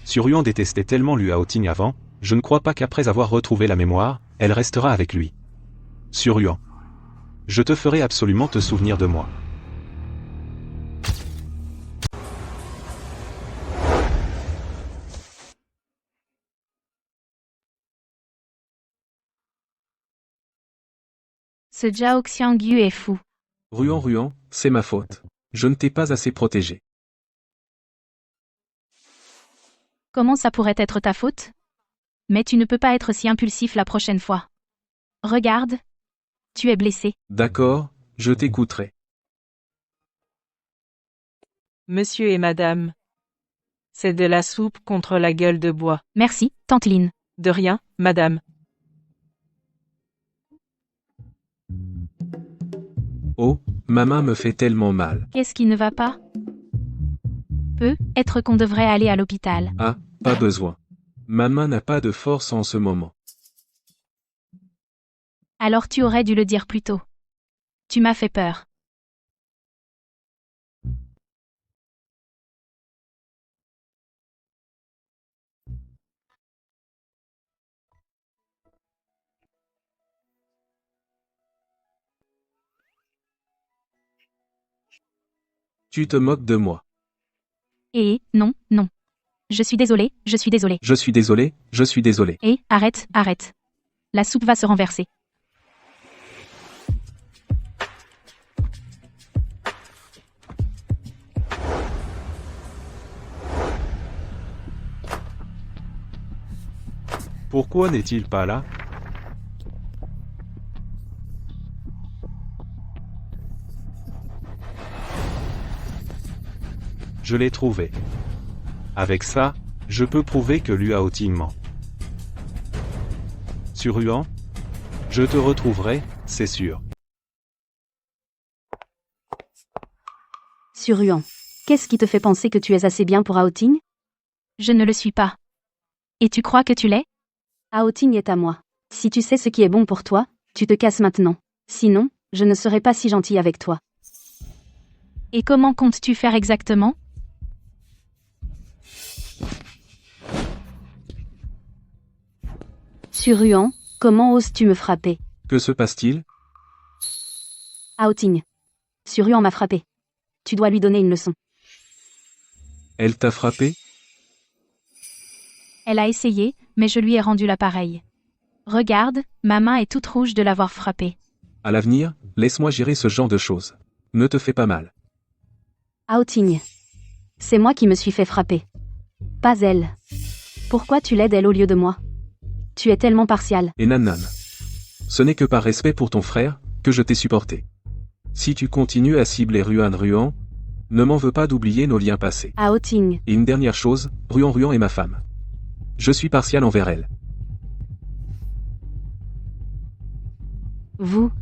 Surian détestait tellement Luao Ting avant, je ne crois pas qu'après avoir retrouvé la mémoire, elle restera avec lui. Surian. Je te ferai absolument te souvenir de moi. Ce Zhao Xiangyu est fou. Ruan, c'est ma faute. Je ne t'ai pas assez protégé. Comment ça pourrait être ta faute? Mais tu ne peux pas être si impulsif la prochaine fois. Regarde. Tu es blessé. D'accord, je t'écouterai. Monsieur et madame. C'est de la soupe contre la gueule de bois. Merci, tante Lin. De rien, madame. Oh, ma main me fait tellement mal. Qu'est-ce qui ne va pas? Peut-être qu'on devrait aller à l'hôpital. Ah, pas besoin. Ma main n'a pas de force en ce moment. Alors tu aurais dû le dire plus tôt. Tu m'as fait peur. Tu te moques de moi. Non. Je suis désolée. Je suis désolé. Arrête. La soupe va se renverser. Pourquoi n'est-il pas là? Je l'ai trouvé. Avec ça, je peux prouver que Liu Haoting ment. Sur Yuan, je te retrouverai, c'est sûr. Sur Yuan. Qu'est-ce qui te fait penser que tu es assez bien pour Haoting? Je ne le suis pas. Et tu crois que tu l'es? Haoting est à moi. Si tu sais ce qui est bon pour toi, tu te casses maintenant. Sinon, je ne serai pas si gentil avec toi. Et comment comptes-tu faire exactement? Sur Yuan, comment oses-tu me frapper? Que se passe-t-il? Haoting. Sur Yuan m'a frappé. Tu dois lui donner une leçon. Elle t'a frappé? Elle a essayé, mais je lui ai rendu l'appareil. Regarde, ma main est toute rouge de l'avoir frappée. À l'avenir, laisse-moi gérer ce genre de choses. Ne te fais pas mal. Haoting. C'est moi qui me suis fait frapper. Pas elle. Pourquoi tu l'aides elle au lieu de moi? Tu es tellement partial. Et Nan Nan. Ce n'est que par respect pour ton frère, que je t'ai supporté. Si tu continues à cibler Ruan, ne m'en veux pas d'oublier nos liens passés. Haoting. Et une dernière chose, Ruan est ma femme. Je suis partial envers elle. Vous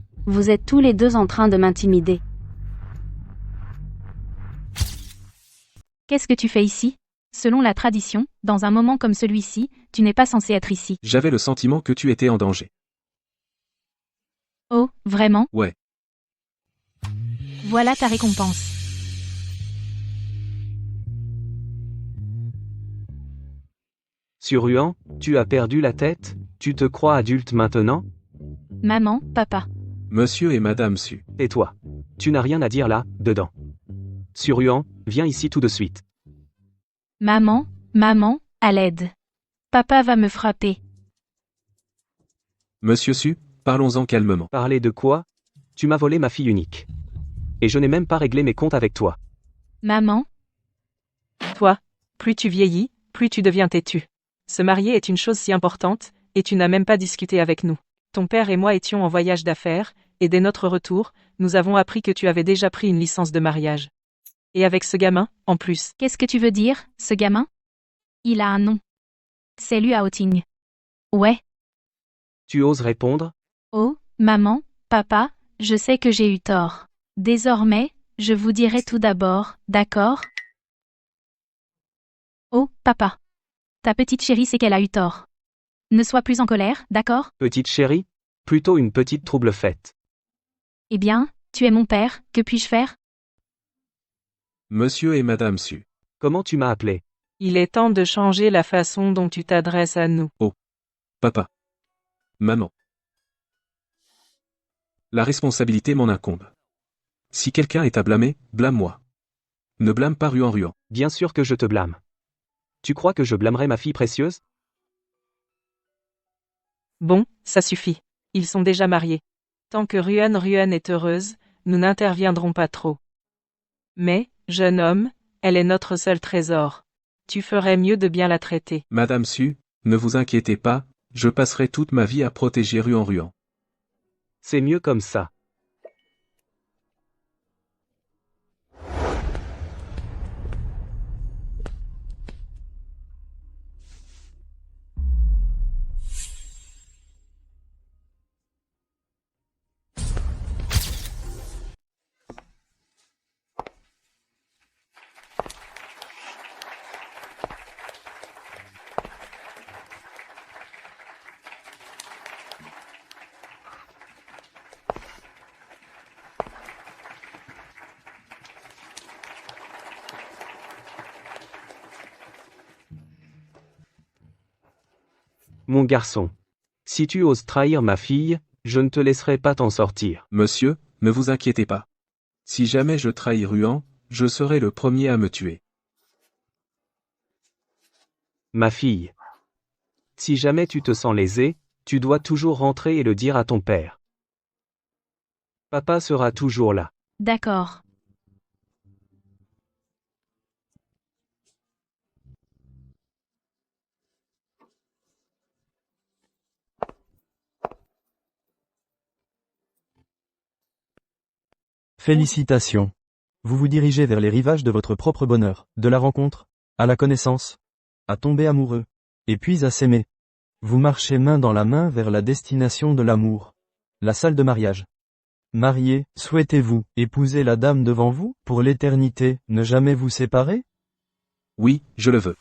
êtes tous les deux en train de m'intimider. Qu'est-ce que tu fais ici? Selon la tradition, dans un moment comme celui-ci, tu n'es pas censé être ici. J'avais le sentiment que tu étais en danger. Oh, vraiment? Ouais. Voilà ta récompense. Sur Yuan, tu as perdu la tête? Tu te crois adulte maintenant? Maman, papa. Monsieur et Madame Su. Et toi? Tu n'as rien à dire là, dedans. Sur Yuan, viens ici tout de suite. Maman, à l'aide. Papa va me frapper. Monsieur Su, parlons-en calmement. Parler de quoi? Tu m'as volé ma fille unique. Et je n'ai même pas réglé mes comptes avec toi. Maman, Toi, plus tu vieillis, plus tu deviens têtu. Se marier est une chose si importante, et tu n'as même pas discuté avec nous. Ton père et moi étions en voyage d'affaires, et dès notre retour, nous avons appris que tu avais déjà pris une licence de mariage. Et avec ce gamin, en plus. qu'est-ce que tu veux dire, ce gamin? Il a un nom. C'est Liu Haoting. Ouais. Tu oses répondre? Oh, maman, papa, je sais que j'ai eu tort. Désormais, je vous dirai tout d'abord, d'accord? Oh, papa. Ta petite chérie sait qu'elle a eu tort. Ne sois plus en colère, d'accord? Petite chérie? Plutôt une petite trouble faite. Eh bien, tu es mon père, que puis-je faire? Monsieur et Madame Su. Comment tu m'as appelé? Il est temps de changer la façon dont tu t'adresses à nous. Papa. Maman. La responsabilité m'en incombe. Si quelqu'un est à blâmer, blâme-moi. Ne blâme pas Ruan. Bien sûr que je te blâme. Tu crois que je blâmerais ma fille précieuse? Bon, ça suffit. Ils sont déjà mariés. Tant que Ruan est heureuse, nous n'interviendrons pas trop. Mais, jeune homme, elle est notre seul trésor. Tu ferais mieux de bien la traiter. Madame Su, ne vous inquiétez pas, je passerai toute ma vie à protéger Ruan. C'est mieux comme ça. Mon garçon. Si tu oses trahir ma fille, je ne te laisserai pas t'en sortir. Monsieur, ne vous inquiétez pas. Si jamais je trahis Ruan, je serai le premier à me tuer. Ma fille. Si jamais tu te sens lésé, tu dois toujours rentrer et le dire à ton père. Papa sera toujours là. D'accord. Félicitations. Vous vous dirigez vers les rivages de votre propre bonheur, de la rencontre, à la connaissance, à tomber amoureux, et puis à s'aimer. Vous marchez main dans la main vers la destination de l'amour. La salle de mariage. Mariés, souhaitez-vous épouser la dame devant vous, pour l'éternité, ne jamais vous séparer? Oui, je le veux.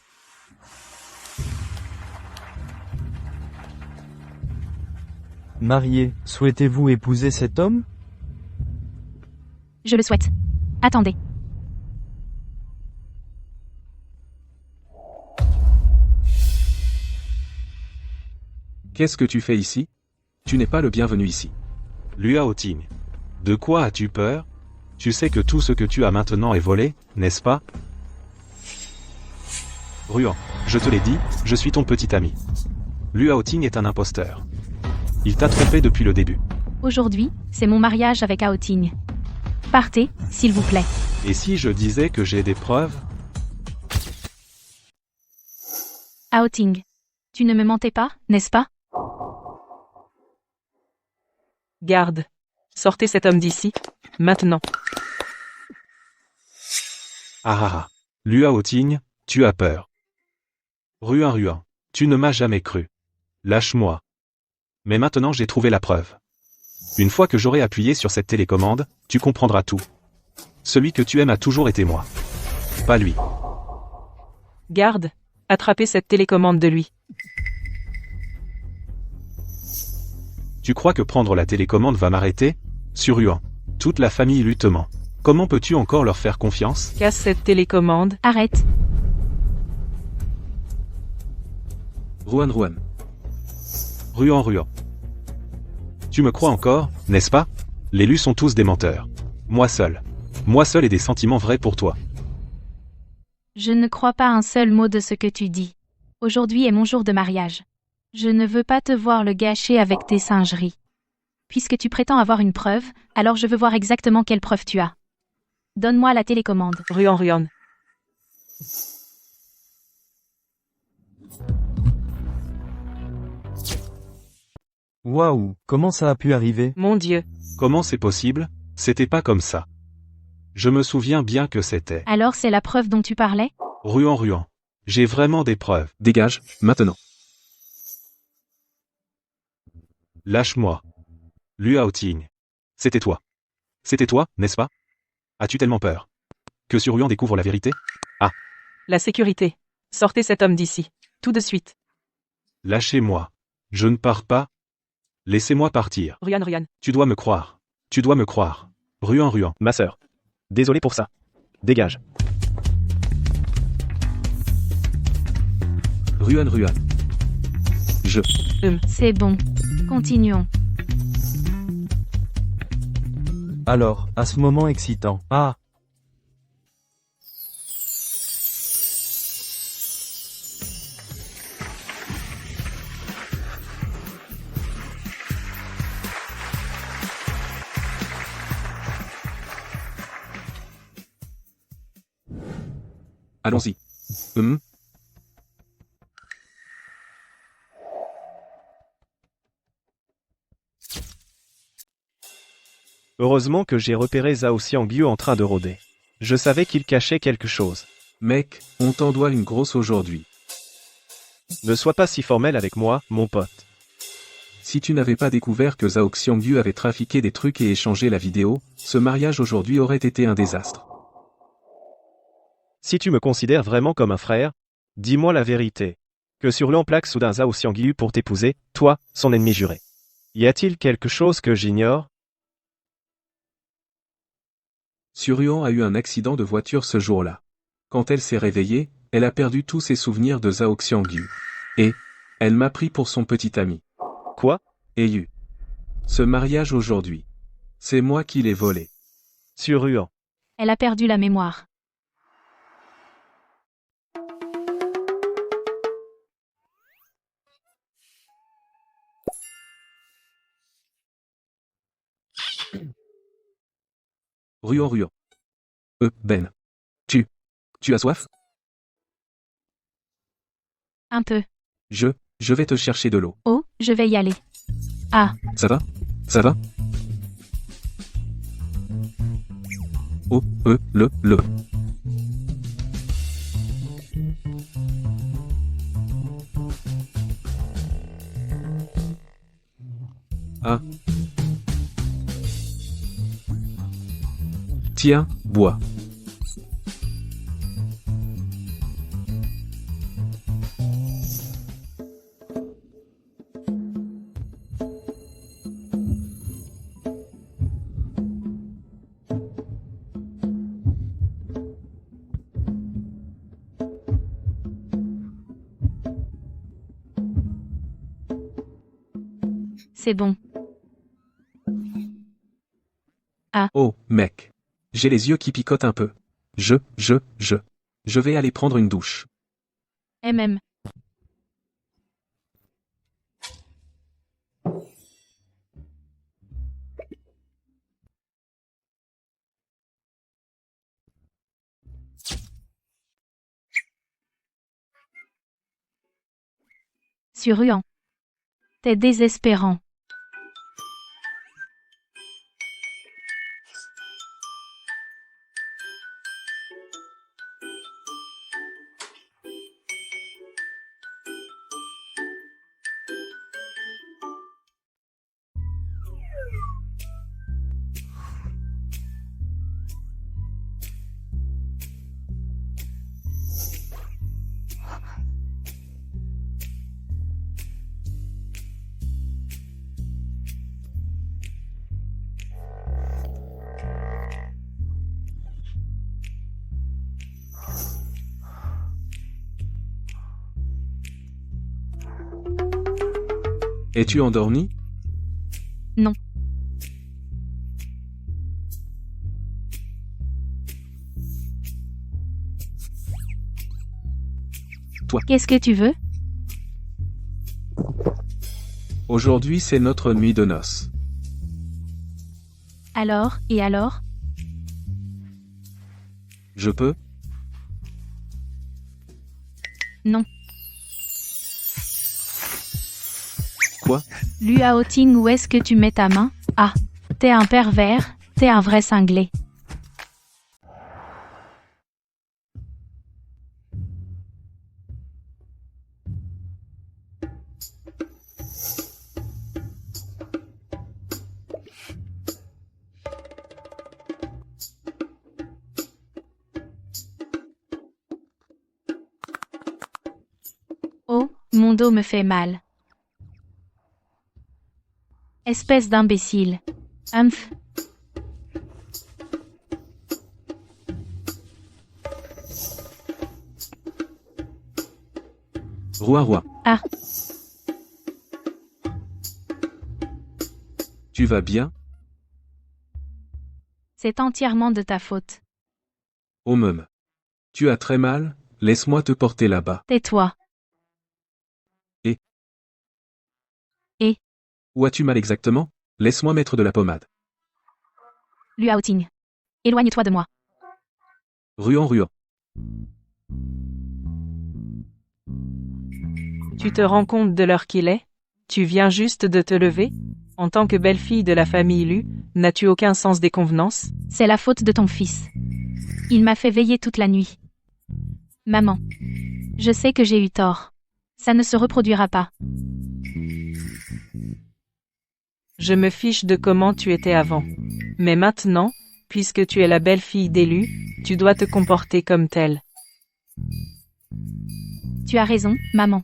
Mariés, souhaitez-vous épouser cet homme? Je le souhaite. Attendez. Qu'est-ce que tu fais ici? Tu n'es pas le bienvenu ici. Luao Ting. De quoi as-tu peur? Tu sais que tout ce que tu as maintenant est volé, n'est-ce pas? Ruan, je te l'ai dit, je suis ton petit ami. Luao Ting est un imposteur. Il t'a trompé depuis le début. Aujourd'hui, c'est mon mariage avec Aoting. Partez, s'il vous plaît. Et si je disais que j'ai des preuves? Aoting. Tu ne me mentais pas, n'est-ce pas? Garde. Sortez cet homme d'ici. Maintenant. Ah. Luao Ting, tu as peur. Ruan, tu ne m'as jamais cru. Lâche-moi. Mais maintenant j'ai trouvé la preuve. Une fois que j'aurai appuyé sur cette télécommande, tu comprendras tout. Celui que tu aimes a toujours été moi. Pas lui. Garde. Attrapez cette télécommande de lui. Tu crois que prendre la télécommande va m'arrêter? Sur Ruan. Toute la famille lui te ment. Comment peux-tu encore leur faire confiance? Casse cette télécommande. Arrête. Ruan. Ruan. Tu me crois encore, n'est-ce pas? Les Lus sont tous des menteurs. Moi seul ai des sentiments vrais pour toi. Je ne crois pas un seul mot de ce que tu dis. Aujourd'hui est mon jour de mariage. Je ne veux pas te voir le gâcher avec tes singeries. Puisque tu prétends avoir une preuve, alors je veux voir exactement quelle preuve tu as. Donne-moi la télécommande. Ruan. Waouh, comment ça a pu arriver? Mon Dieu. Comment c'est possible? C'était pas comme ça. Je me souviens bien que c'était. Alors c'est la preuve dont tu parlais? Ruan. J'ai vraiment des preuves. Dégage, maintenant. Lâche-moi. Luao Ting. C'était toi. C'était toi, n'est-ce pas? As-tu tellement peur que Sur Ruan découvre la vérité? Ah. La sécurité. Sortez cet homme d'ici. Tout de suite. Lâchez-moi. Je ne pars pas. Laissez-moi partir. Ruan. Tu dois me croire. Tu dois me croire. Ruan. Ma sœur. Désolé pour ça. Dégage. Ruan. C'est bon. Continuons. Alors, à ce moment excitant. Ah. Allons-y. Heureusement que j'ai repéré Zhao Xiangyu en train de rôder. Je savais qu'il cachait quelque chose. Mec, on t'en doit une grosse aujourd'hui. Ne sois pas si formel avec moi, mon pote. Si tu n'avais pas découvert que Zhao Xiangyu avait trafiqué des trucs et échangé la vidéo, ce mariage aujourd'hui aurait été un désastre. Si tu me considères vraiment comme un frère, dis-moi la vérité. Que sur l'emplaque soudain Zhao Xiangyu pour t'épouser, toi, son ennemi juré. Y a-t-il quelque chose que j'ignore? Ruan a eu un accident de voiture ce jour-là. Quand elle s'est réveillée, elle a perdu tous ses souvenirs de Zhao Xiangyu. Et, elle m'a pris pour son petit ami. Quoi? Yu. Ce mariage aujourd'hui. C'est moi qui l'ai volé. Sur Ruan. Elle a perdu la mémoire. Ruan. Ben. Tu as soif? Un peu. Je vais te chercher de l'eau. Oh, je vais y aller. Ah. Ça va? O, E, le. Ah. Tiens, bois. C'est bon. Oh, mec. J'ai les yeux qui picotent un peu. Je vais aller prendre une douche. MM. Surruant. T'es désespérant. Es-tu endormi? Non. Toi. Qu'est-ce que tu veux? Aujourd'hui c'est notre nuit de noces. Alors, et alors? Je peux? Non. Quoi? Lua Oting, où est-ce que tu mets ta main? Ah, t'es un pervers, t'es un vrai cinglé. Oh, mon dos me fait mal. Espèce d'imbécile. Humph. Roi. Ah. Tu vas bien? C'est entièrement de ta faute. Oh meum. Tu as très mal, laisse-moi te porter là-bas. Tais-toi. Où as-tu mal exactement? Laisse-moi mettre de la pommade. Lua Oting. Éloigne-toi de moi. Ruant. Tu te rends compte de l'heure qu'il est? Tu viens juste de te lever? En tant que belle-fille de la famille Lu, n'as-tu aucun sens des convenances? C'est la faute de ton fils. Il m'a fait veiller toute la nuit. Maman. Je sais que j'ai eu tort. Ça ne se reproduira pas. Je me fiche de comment tu étais avant. Mais maintenant, puisque tu es la belle-fille d'Élu, tu dois te comporter comme telle. Tu as raison, maman.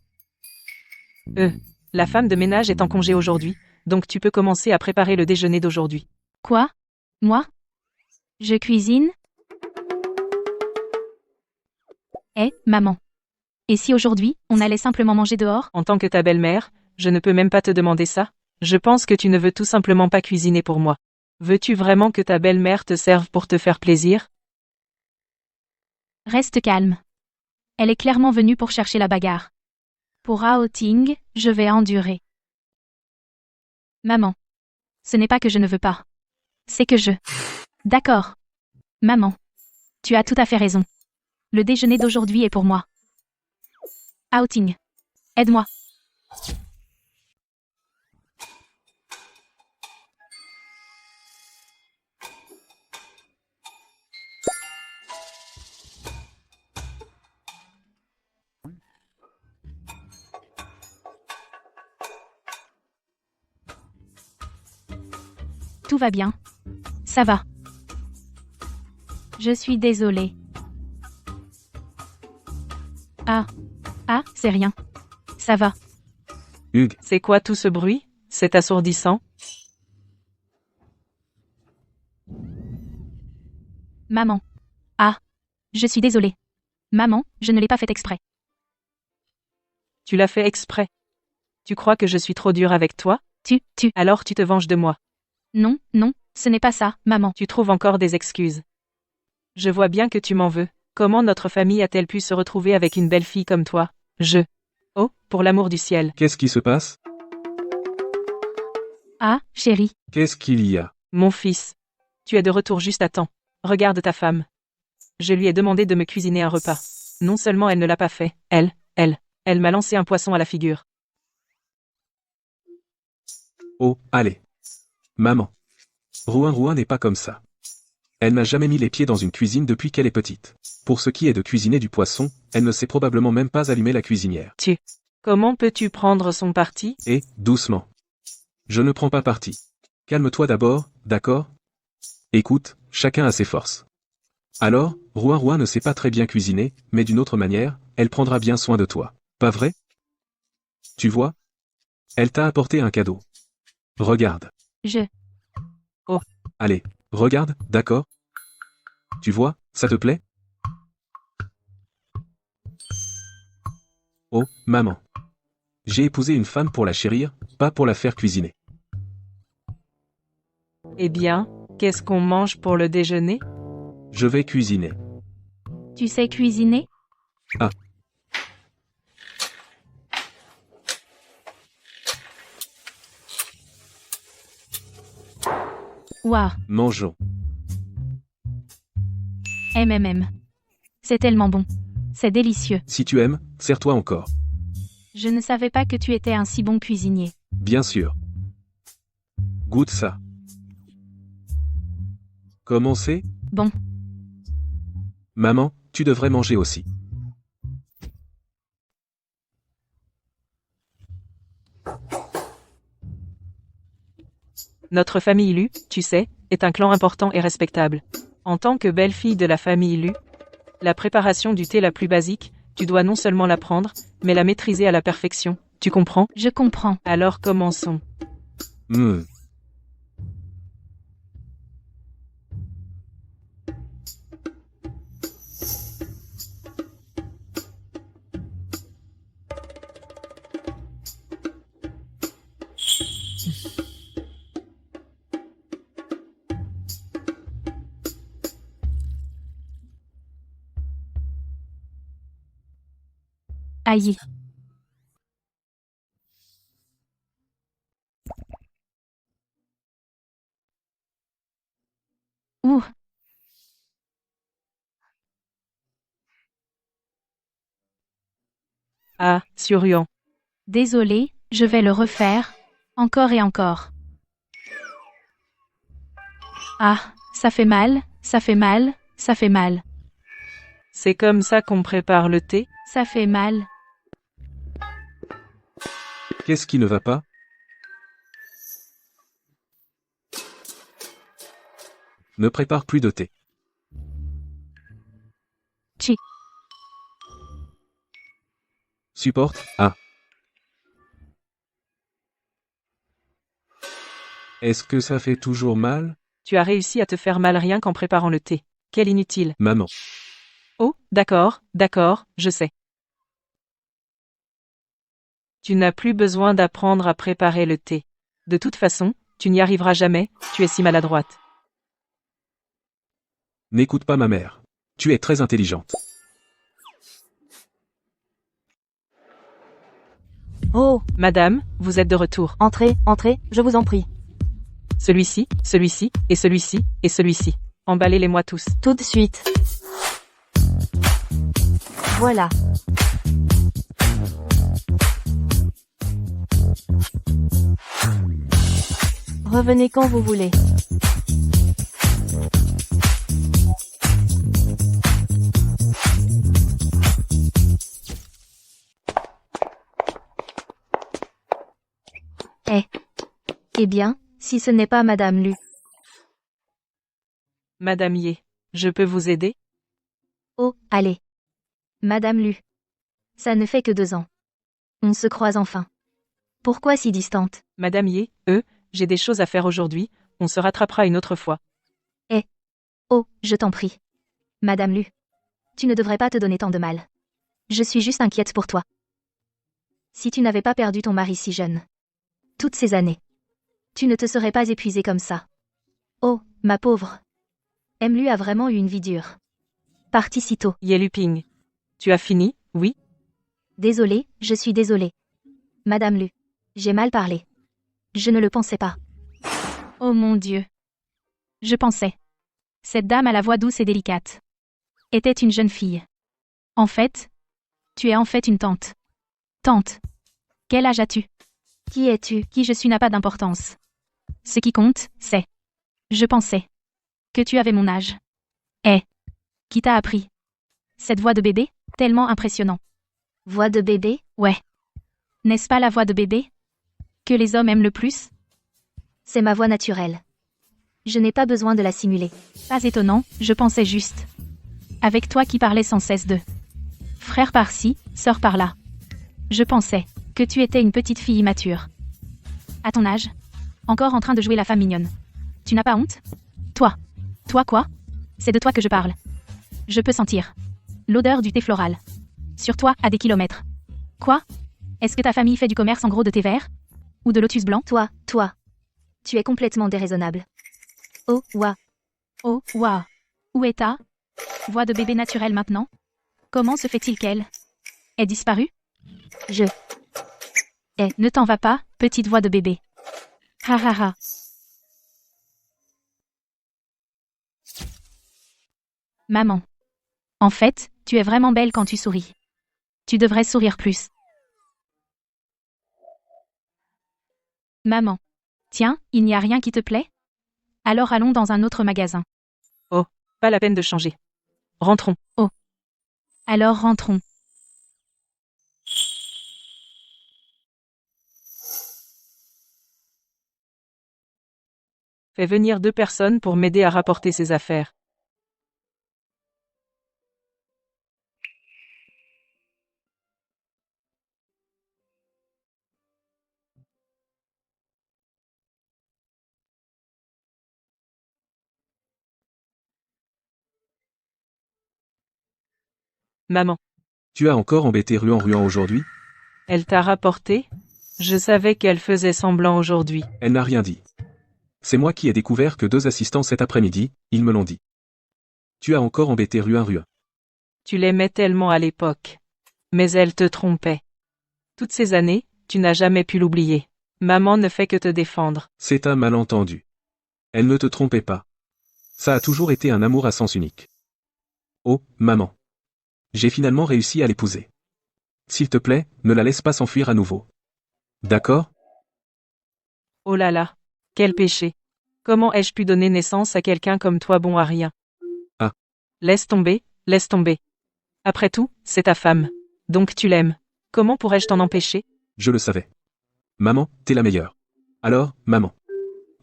La femme de ménage est en congé aujourd'hui, donc tu peux commencer à préparer le déjeuner d'aujourd'hui. Quoi? Moi? Je cuisine? Maman. Et si aujourd'hui, on allait simplement manger dehors? En tant que ta belle-mère, je ne peux même pas te demander ça. Je pense que tu ne veux tout simplement pas cuisiner pour moi. Veux-tu vraiment que ta belle-mère te serve pour te faire plaisir? Reste calme. Elle est clairement venue pour chercher la bagarre. Pour Ao Ting, je vais endurer. Maman. Ce n'est pas que je ne veux pas. C'est que je... D'accord. Maman. Tu as tout à fait raison. Le déjeuner d'aujourd'hui est pour moi. Ao Ting. Aide-moi. Tout va bien. Ça va. Je suis désolée. Ah. Ah, c'est rien. Ça va. Hugues, C'est quoi tout ce bruit? C'est assourdissant. Maman. Ah. Je suis désolée. Maman, je ne l'ai pas fait exprès. Tu l'as fait exprès. Tu crois que je suis trop dure avec toi? Alors tu te venges de moi. Non, non, ce n'est pas ça, maman. Tu trouves encore des excuses. Je vois bien que tu m'en veux. Comment notre famille a-t-elle pu se retrouver avec une belle fille comme toi? Oh, pour l'amour du ciel. qu'est-ce qui se passe? Ah, chérie. Qu'est-ce qu'il y a? Mon fils. Tu es de retour juste à temps. Regarde ta femme. Je lui ai demandé de me cuisiner un repas. Non seulement elle ne l'a pas fait, elle m'a lancé un poisson à la figure. Oh, allez. Maman. Rouin n'est pas comme ça. Elle n'a jamais mis les pieds dans une cuisine depuis qu'elle est petite. Pour ce qui est de cuisiner du poisson, elle ne sait probablement même pas allumer la cuisinière. Comment peux-tu prendre son parti? Et, doucement. Je ne prends pas parti. Calme-toi d'abord, d'accord? Écoute, chacun a ses forces. Alors, Rouin ne sait pas très bien cuisiner, mais d'une autre manière, elle prendra bien soin de toi. Pas vrai? Tu vois? Elle t'a apporté un cadeau. Regarde. Allez, regarde, d'accord? Tu vois, ça te plaît? Oh, maman. J'ai épousé une femme pour la chérir, pas pour la faire cuisiner. Eh bien, qu'est-ce qu'on mange pour le déjeuner? Je vais cuisiner. Tu sais cuisiner? Ah. Ouah. Mangeons. C'est tellement bon. C'est délicieux. Si tu aimes, sers-toi encore. Je ne savais pas que tu étais un si bon cuisinier. Bien sûr. Goûte ça. Comment c'est? Bon. Maman, tu devrais manger aussi. Notre famille Lu, tu sais, est un clan important et respectable. En tant que belle-fille de la famille Lu, la préparation du thé la plus basique, tu dois non seulement l'apprendre, mais la maîtriser à la perfection. Tu comprends? Je comprends. Alors commençons. Aïe. Ouh. Ah, Surian. Désolé, je vais le refaire. Encore et encore. Ah, ça fait mal, ça fait mal, ça fait mal. C'est comme ça qu'on prépare le thé? Ça fait mal. Qu'est-ce qui ne va pas? Ne prépare plus de thé. Chi. Supporte, ah. Est-ce que ça fait toujours mal? Tu as réussi à te faire mal rien qu'en préparant le thé. Quel inutile. Maman. Oh, d'accord, je sais. Tu n'as plus besoin d'apprendre à préparer le thé. De toute façon, tu n'y arriveras jamais, tu es si maladroite. N'écoute pas ma mère. Tu es très intelligente. Oh, Madame, vous êtes de retour. entrez, je vous en prie. Celui-ci, celui-ci, et celui-ci, et celui-ci. Emballez-les-moi tous. Tout de suite. Voilà. Revenez quand vous voulez. Eh bien, si ce n'est pas Madame Lu. Madame Ye, je peux vous aider? Oh, allez. Madame Lu. Ça ne fait que 2 ans. On se croise enfin. Pourquoi si distante? Madame Ye, j'ai des choses à faire aujourd'hui, on se rattrapera une autre fois. Oh, je t'en prie. Madame Lu. Tu ne devrais pas te donner tant de mal. Je suis juste inquiète pour toi. Si tu n'avais pas perdu ton mari si jeune. Toutes ces années. Tu ne te serais pas épuisée comme ça. Oh, ma pauvre. Lu a vraiment eu une vie dure. Parti si tôt. Ye Luping. Tu as fini, oui? Désolée, je suis désolée. Madame Lu. J'ai mal parlé. Je ne le pensais pas. Oh mon Dieu. Je pensais. Cette dame à la voix douce et délicate. Était une jeune fille. En fait, tu es en fait une tante. Tante. Quel âge as-tu? Qui es-tu? Qui je suis n'a pas d'importance. Ce qui compte, c'est. Je pensais. Que tu avais mon âge. Qui t'a appris? Cette voix de bébé? Tellement impressionnant. Voix de bébé? Ouais. N'est-ce pas la voix de bébé? Que les hommes aiment le plus? C'est ma voix naturelle. Je n'ai pas besoin de la simuler. Pas étonnant, je pensais juste. Avec toi qui parlais sans cesse de frère par-ci, sœur par-là. Je pensais que tu étais une petite fille immature. À ton âge? Encore en train de jouer la femme mignonne. Tu n'as pas honte? Toi. Toi quoi? C'est de toi que je parle. Je peux sentir l'odeur du thé floral. Sur toi, à des kilomètres. Quoi? Est-ce que ta famille fait du commerce en gros de thé vert? Ou de lotus blanc? Toi. Tu es complètement déraisonnable. Oh, ouah. Oh, ouah. Où est ta voix de bébé naturelle maintenant? Comment se fait-il qu'elle ait disparu? Ne t'en va pas, petite voix de bébé. Ha ha ha. Maman. En fait, tu es vraiment belle quand tu souris. Tu devrais sourire plus. Maman. Tiens, il n'y a rien qui te plaît? Alors allons dans un autre magasin. Pas la peine de changer. Rentrons. Alors rentrons. Fais venir 2 personnes pour m'aider à rapporter ces affaires. Maman, Tu as encore embêté Ruan aujourd'hui? elle t'a rapporté? Je savais qu'elle faisait semblant aujourd'hui. Elle n'a rien dit. C'est moi qui ai découvert que 2 assistants cet après-midi, ils me l'ont dit. Tu as encore embêté Ruan. Tu l'aimais tellement à l'époque. Mais elle te trompait. Toutes ces années, tu n'as jamais pu l'oublier. Maman ne fait que te défendre. C'est un malentendu. Elle ne te trompait pas. Ça a toujours été un amour à sens unique. Oh, maman. J'ai finalement réussi à l'épouser. S'il te plaît, ne la laisse pas s'enfuir à nouveau. D'accord? Oh là là. Quel péché. Comment ai-je pu donner naissance à quelqu'un comme toi bon à rien? Ah. Laisse tomber, laisse tomber. Après tout, c'est ta femme. Donc tu l'aimes. Comment pourrais-je t'en empêcher? Je le savais. Maman, t'es la meilleure. Alors, maman.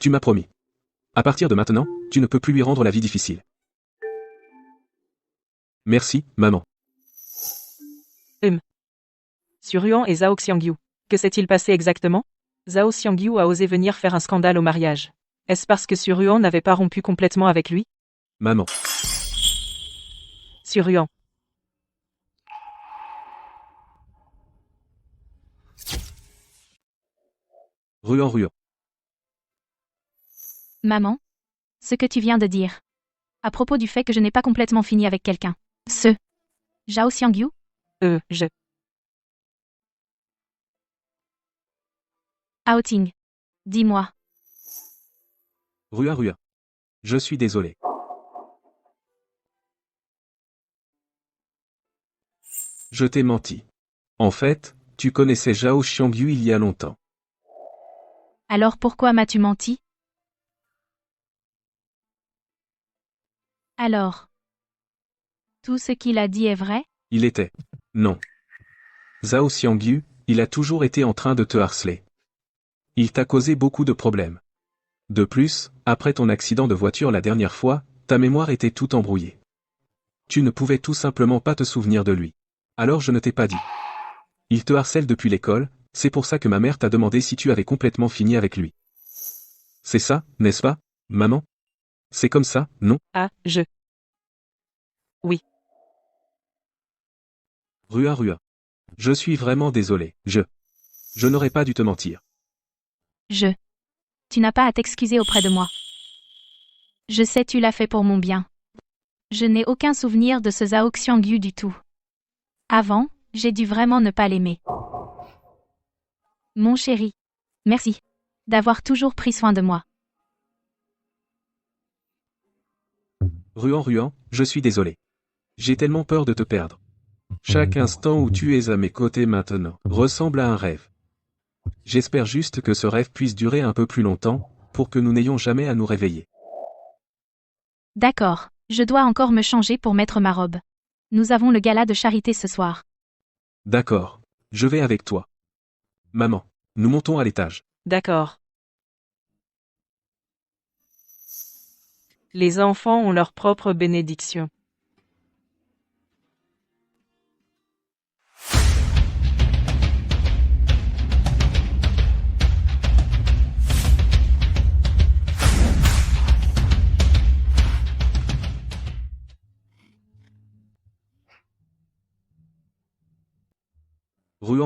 Tu m'as promis. À partir de maintenant, tu ne peux plus lui rendre la vie difficile. Merci, maman. Sur Ruan et Zhao Xiangyu. Que s'est-il passé exactement? Zhao Xiangyu a osé venir faire un scandale au mariage. Est-ce parce que Sur Ruan n'avait pas rompu complètement avec lui? Maman. Sur Ruan. Ruan. Maman. Ce que tu viens de dire. À propos du fait que je n'ai pas complètement fini avec quelqu'un. Zhao Xiangyu? Outing. Dis-moi. Ruan. Je suis désolé. Je t'ai menti. En fait, tu connaissais Zhao Xiangyu il y a longtemps. Alors pourquoi m'as-tu menti? Alors. Tout ce qu'il a dit est vrai? Il était. Non. Zhao Xiangyu, il a toujours été en train de te harceler. Il t'a causé beaucoup de problèmes. De plus, après ton accident de voiture la dernière fois, Ta mémoire était tout embrouillée. Tu ne pouvais tout simplement pas te souvenir de lui. Alors je ne t'ai pas dit. Il te harcèle depuis l'école, c'est pour ça que ma mère t'a demandé si tu avais complètement fini avec lui. C'est ça, n'est-ce pas, maman? C'est comme ça, non? Ah, Rua. Je suis vraiment désolé, je n'aurais pas dû te mentir. Tu n'as pas à t'excuser auprès de moi. Je sais tu l'as fait pour mon bien. Je n'ai aucun souvenir de ce Zhao Xiangyu du tout. Avant, j'ai dû vraiment ne pas l'aimer. Mon chéri. Merci. D'avoir toujours pris soin de moi. Ruan, je suis désolé. J'ai tellement peur de te perdre. Chaque instant où tu es à mes côtés maintenant ressemble à un rêve. J'espère juste que ce rêve puisse durer un peu plus longtemps, pour que nous n'ayons jamais à nous réveiller. D'accord, je dois encore me changer pour mettre ma robe. Nous avons le gala de charité ce soir. D'accord. Je vais avec toi. Maman, nous montons à l'étage. d'accord. Les enfants ont leur propre bénédiction.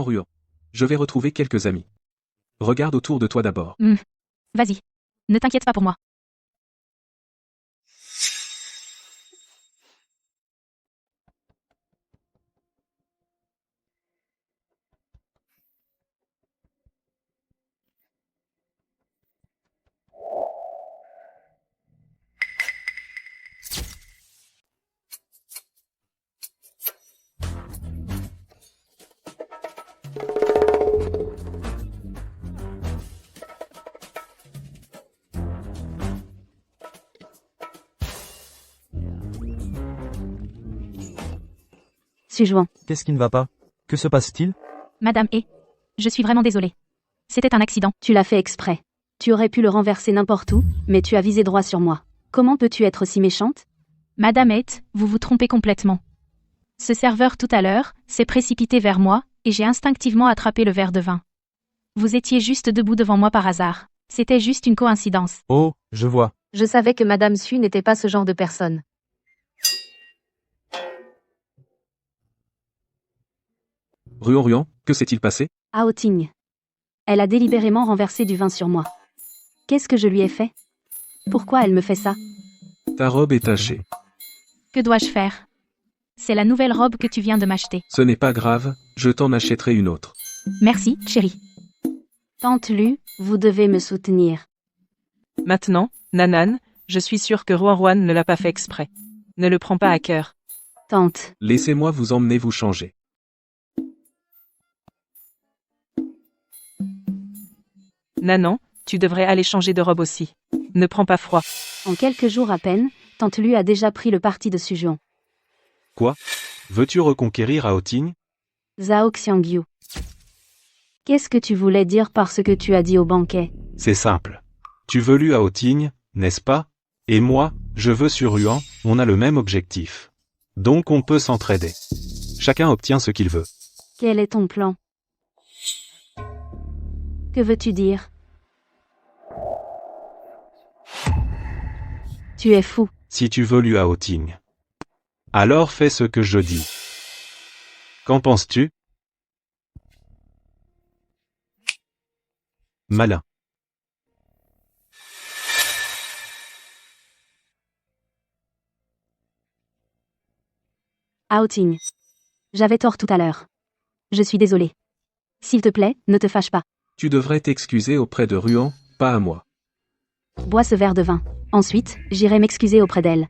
Ruan. Je vais retrouver quelques amis. Regarde autour de toi d'abord. Vas-y. Ne t'inquiète pas pour moi. Sujuan. Qu'est-ce qui ne va pas? Que se passe-t-il? Madame je suis vraiment désolée. C'était un accident. Tu l'as fait exprès. Tu aurais pu le renverser n'importe où, mais tu as visé droit sur moi. Comment peux-tu être si méchante? Madame vous vous trompez complètement. Ce serveur tout à l'heure s'est précipité vers moi, et j'ai instinctivement attrapé le verre de vin. Vous étiez juste debout devant moi par hasard. C'était juste une coïncidence. Oh, je vois. Je savais que Madame Su n'était pas ce genre de personne. Ruan, que s'est-il passé? Hao Ting. Elle a délibérément renversé du vin sur moi. Qu'est-ce que je lui ai fait? Pourquoi elle me fait ça? Ta robe est tachée. Que dois-je faire? C'est la nouvelle robe que tu viens de m'acheter. Ce n'est pas grave, je t'en achèterai une autre. Merci, chérie. Tante Lu, vous devez me soutenir. Maintenant, Nanan, je suis sûre que Ruan ne l'a pas fait exprès. Ne le prends pas à cœur. Tante. Laissez-moi vous emmener vous changer. Nanan, tu devrais aller changer de robe aussi. Ne prends pas froid. En quelques jours à peine, Tante Lu a déjà pris le parti de Sujuan. Quoi? Veux-tu reconquérir Aoting? Zhao Xiangyu. Qu'est-ce que tu voulais dire par ce que tu as dit au banquet? C'est simple. Tu veux Lu Aoting, n'est-ce pas? Et moi, je veux sur Ruan, on a le même objectif. Donc on peut s'entraider. Chacun obtient ce qu'il veut. Quel est ton plan? Que veux-tu dire? Tu es fou. Si tu veux Lu Aoting, alors fais ce que je dis. Qu'en penses-tu? Malin. Hao Ting. J'avais tort tout à l'heure. Je suis désolée. S'il te plaît, ne te fâche pas. Tu devrais t'excuser auprès de Ruan, pas à moi. Bois ce verre de vin. Ensuite, j'irai m'excuser auprès d'elle.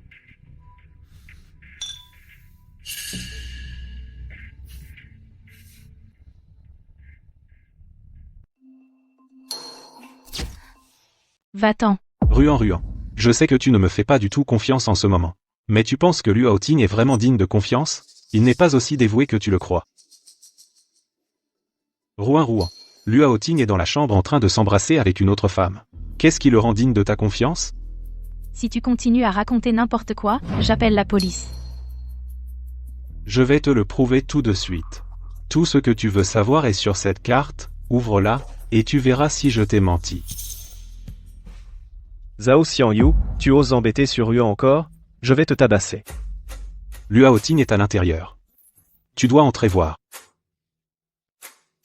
Va-t'en. Ruan, je sais que tu ne me fais pas du tout confiance en ce moment. Mais tu penses que Lu Aoting est vraiment digne de confiance? Il n'est pas aussi dévoué que tu le crois. Ruan. Lu Aoting est dans la chambre en train de s'embrasser avec une autre femme. Qu'est-ce qui le rend digne de ta confiance? Si tu continues à raconter n'importe quoi, j'appelle la police. Je vais te le prouver tout de suite. Tout ce que tu veux savoir est sur cette carte, ouvre-la, et tu verras si je t'ai menti. Zhao Xiangyu, tu oses embêter sur Rue encore? Je vais te tabasser. Luao Ting est à l'intérieur. Tu dois entrer voir.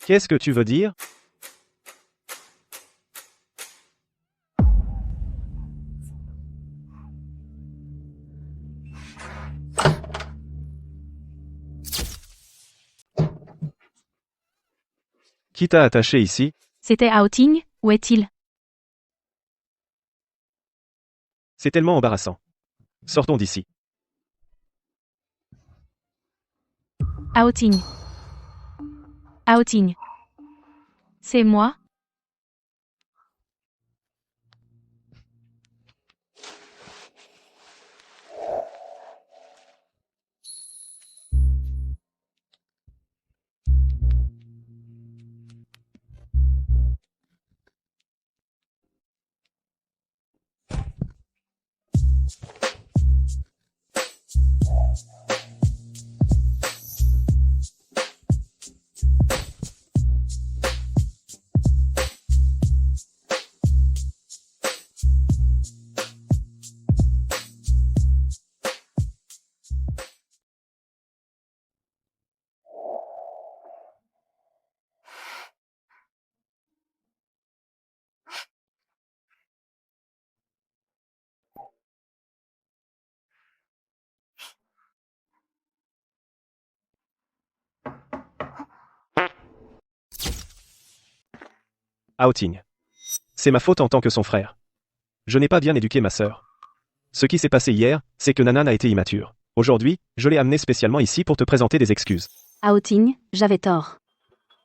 Qu'est-ce que tu veux dire? Qui t'a attaché ici? C'était Hao Ting, où est-il? C'est tellement embarrassant. Sortons d'ici. Hao Ting. Hao Ting. C'est moi? Hao Ting. C'est ma faute en tant que son frère. Je n'ai pas bien éduqué ma sœur. Ce qui s'est passé hier, c'est que Nanan a été immature. Aujourd'hui, je l'ai amenée spécialement ici pour te présenter des excuses. Hao Ting, j'avais tort.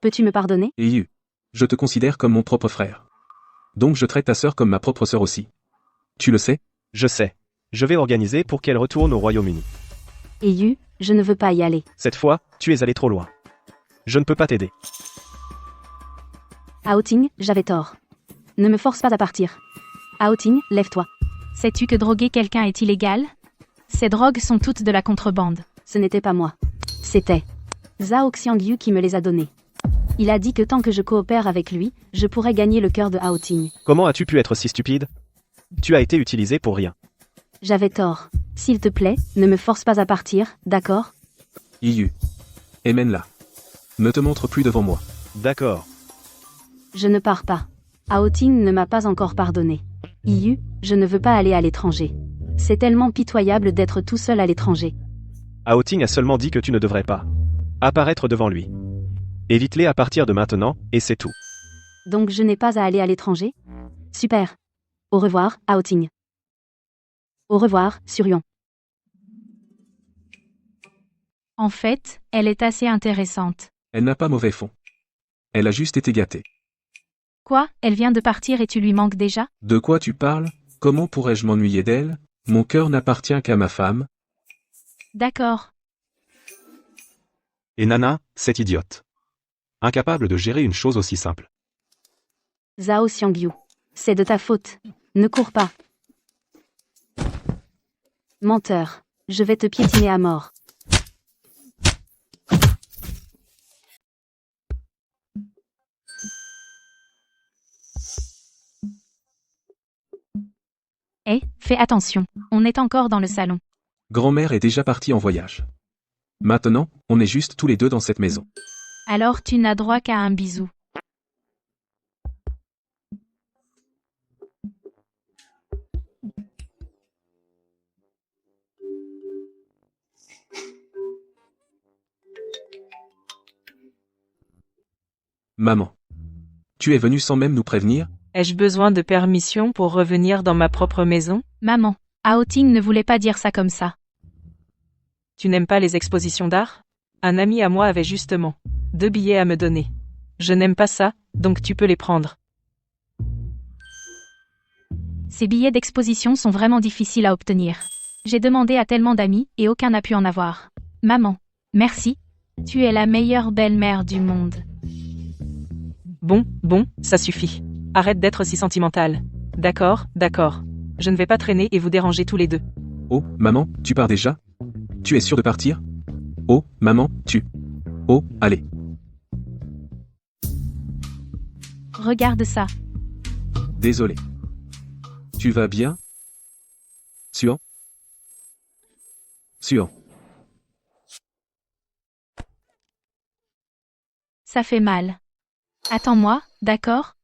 Peux-tu me pardonner? Yu, je te considère comme mon propre frère. Donc je traite ta sœur comme ma propre sœur aussi. Tu le sais? Je sais. Je vais organiser pour qu'elle retourne au Royaume-Uni. Yu, je ne veux pas y aller. Cette fois, tu es allé trop loin. Je ne peux pas t'aider. Hao Ting, j'avais tort. Ne me force pas à partir. Hao Ting, lève-toi. Sais-tu que droguer quelqu'un est illégal? Ces drogues sont toutes de la contrebande. Ce n'était pas moi. C'était Zhao Xiangyu qui me les a données. Il a dit que tant que je coopère avec lui, je pourrais gagner le cœur de Hao Ting. Comment as-tu pu être si stupide? Tu as été utilisé pour rien. J'avais tort. S'il te plaît, ne me force pas à partir, d'accord? Yu. Emmène-la. Ne te montre plus devant moi. D'accord. Je ne pars pas. Hao Ting ne m'a pas encore pardonné. Yu, je ne veux pas aller à l'étranger. C'est tellement pitoyable d'être tout seul à l'étranger. Hao Ting a seulement dit que tu ne devrais pas apparaître devant lui. Évite-les à partir de maintenant, et c'est tout. Donc je n'ai pas à aller à l'étranger? Super. Au revoir, Hao Ting. Au revoir, Suryon. En fait, elle est assez intéressante. Elle n'a pas mauvais fond. Elle a juste été gâtée. Quoi? Elle vient de partir et tu lui manques déjà? De quoi tu parles? Comment pourrais-je m'ennuyer d'elle? Mon cœur n'appartient qu'à ma femme. D'accord. Et Nana, cette idiote. Incapable de gérer une chose aussi simple. Zhao Xiangyu. C'est de ta faute. Ne cours pas. Menteur. Je vais te piétiner à mort. Hé, fais attention. On est encore dans le salon. Grand-mère est déjà partie en voyage. Maintenant, on est juste tous les deux dans cette maison. Alors tu n'as droit qu'à un bisou. Maman. Tu es venue sans même nous prévenir? Ai-je besoin de permission pour revenir dans ma propre maison? Maman, Hao Ting ne voulait pas dire ça comme ça. Tu n'aimes pas les expositions d'art? Un ami à moi avait justement 2 billets à me donner. Je n'aime pas ça, donc tu peux les prendre. Ces billets d'exposition sont vraiment difficiles à obtenir. J'ai demandé à tellement d'amis et aucun n'a pu en avoir. Maman, merci. Tu es la meilleure belle-mère du monde. Bon, ça suffit. Arrête d'être si sentimentale. D'accord. Je ne vais pas traîner et vous déranger tous les deux. Oh, maman, tu pars déjà? Tu es sûr de partir? Oh, maman, tu... Oh, allez. Regarde ça. Désolé. Tu vas bien? Sûr? Sûr. Ça fait mal. Attends-moi, d'accord?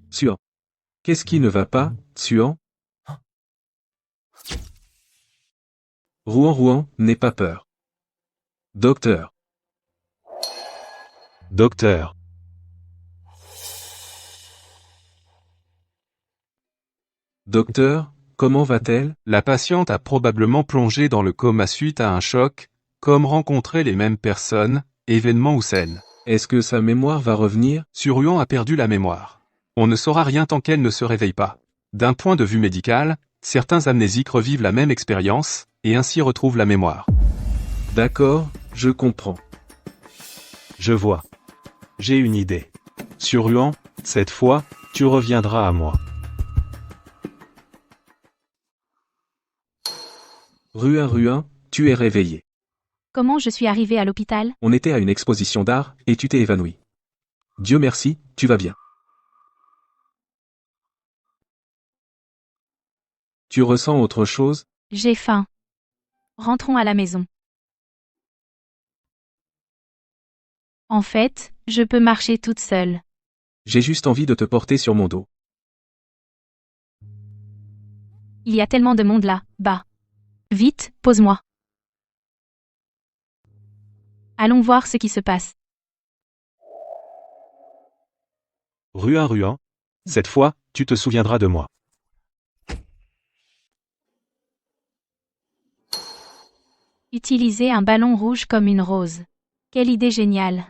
Sûr. Qu'est-ce qui ne va pas, Suan? Rouen, n'aie pas peur. Docteur. Docteur. Docteur, comment va-t-elle? La patiente a probablement plongé dans le coma suite à un choc, comme rencontrer les mêmes personnes, événements ou scènes. Est-ce que sa mémoire va revenir? Suruan a perdu la mémoire. On ne saura rien tant qu'elle ne se réveille pas. D'un point de vue médical, certains amnésiques revivent la même expérience, et ainsi retrouvent la mémoire. D'accord, je comprends. Je vois. J'ai une idée. Suruan, cette fois, tu reviendras à moi. Ruin, tu es réveillé. Comment je suis arrivée à l'hôpital? On était à une exposition d'art, et tu t'es évanoui. Dieu merci, tu vas bien. Tu ressens autre chose? J'ai faim. Rentrons à la maison. En fait, je peux marcher toute seule. J'ai juste envie de te porter sur mon dos. Il y a tellement de monde là, bas. Vite, pose-moi. Allons voir ce qui se passe. Ruin, cette fois, tu te souviendras de moi. Utiliser un ballon rouge comme une rose. Quelle idée géniale.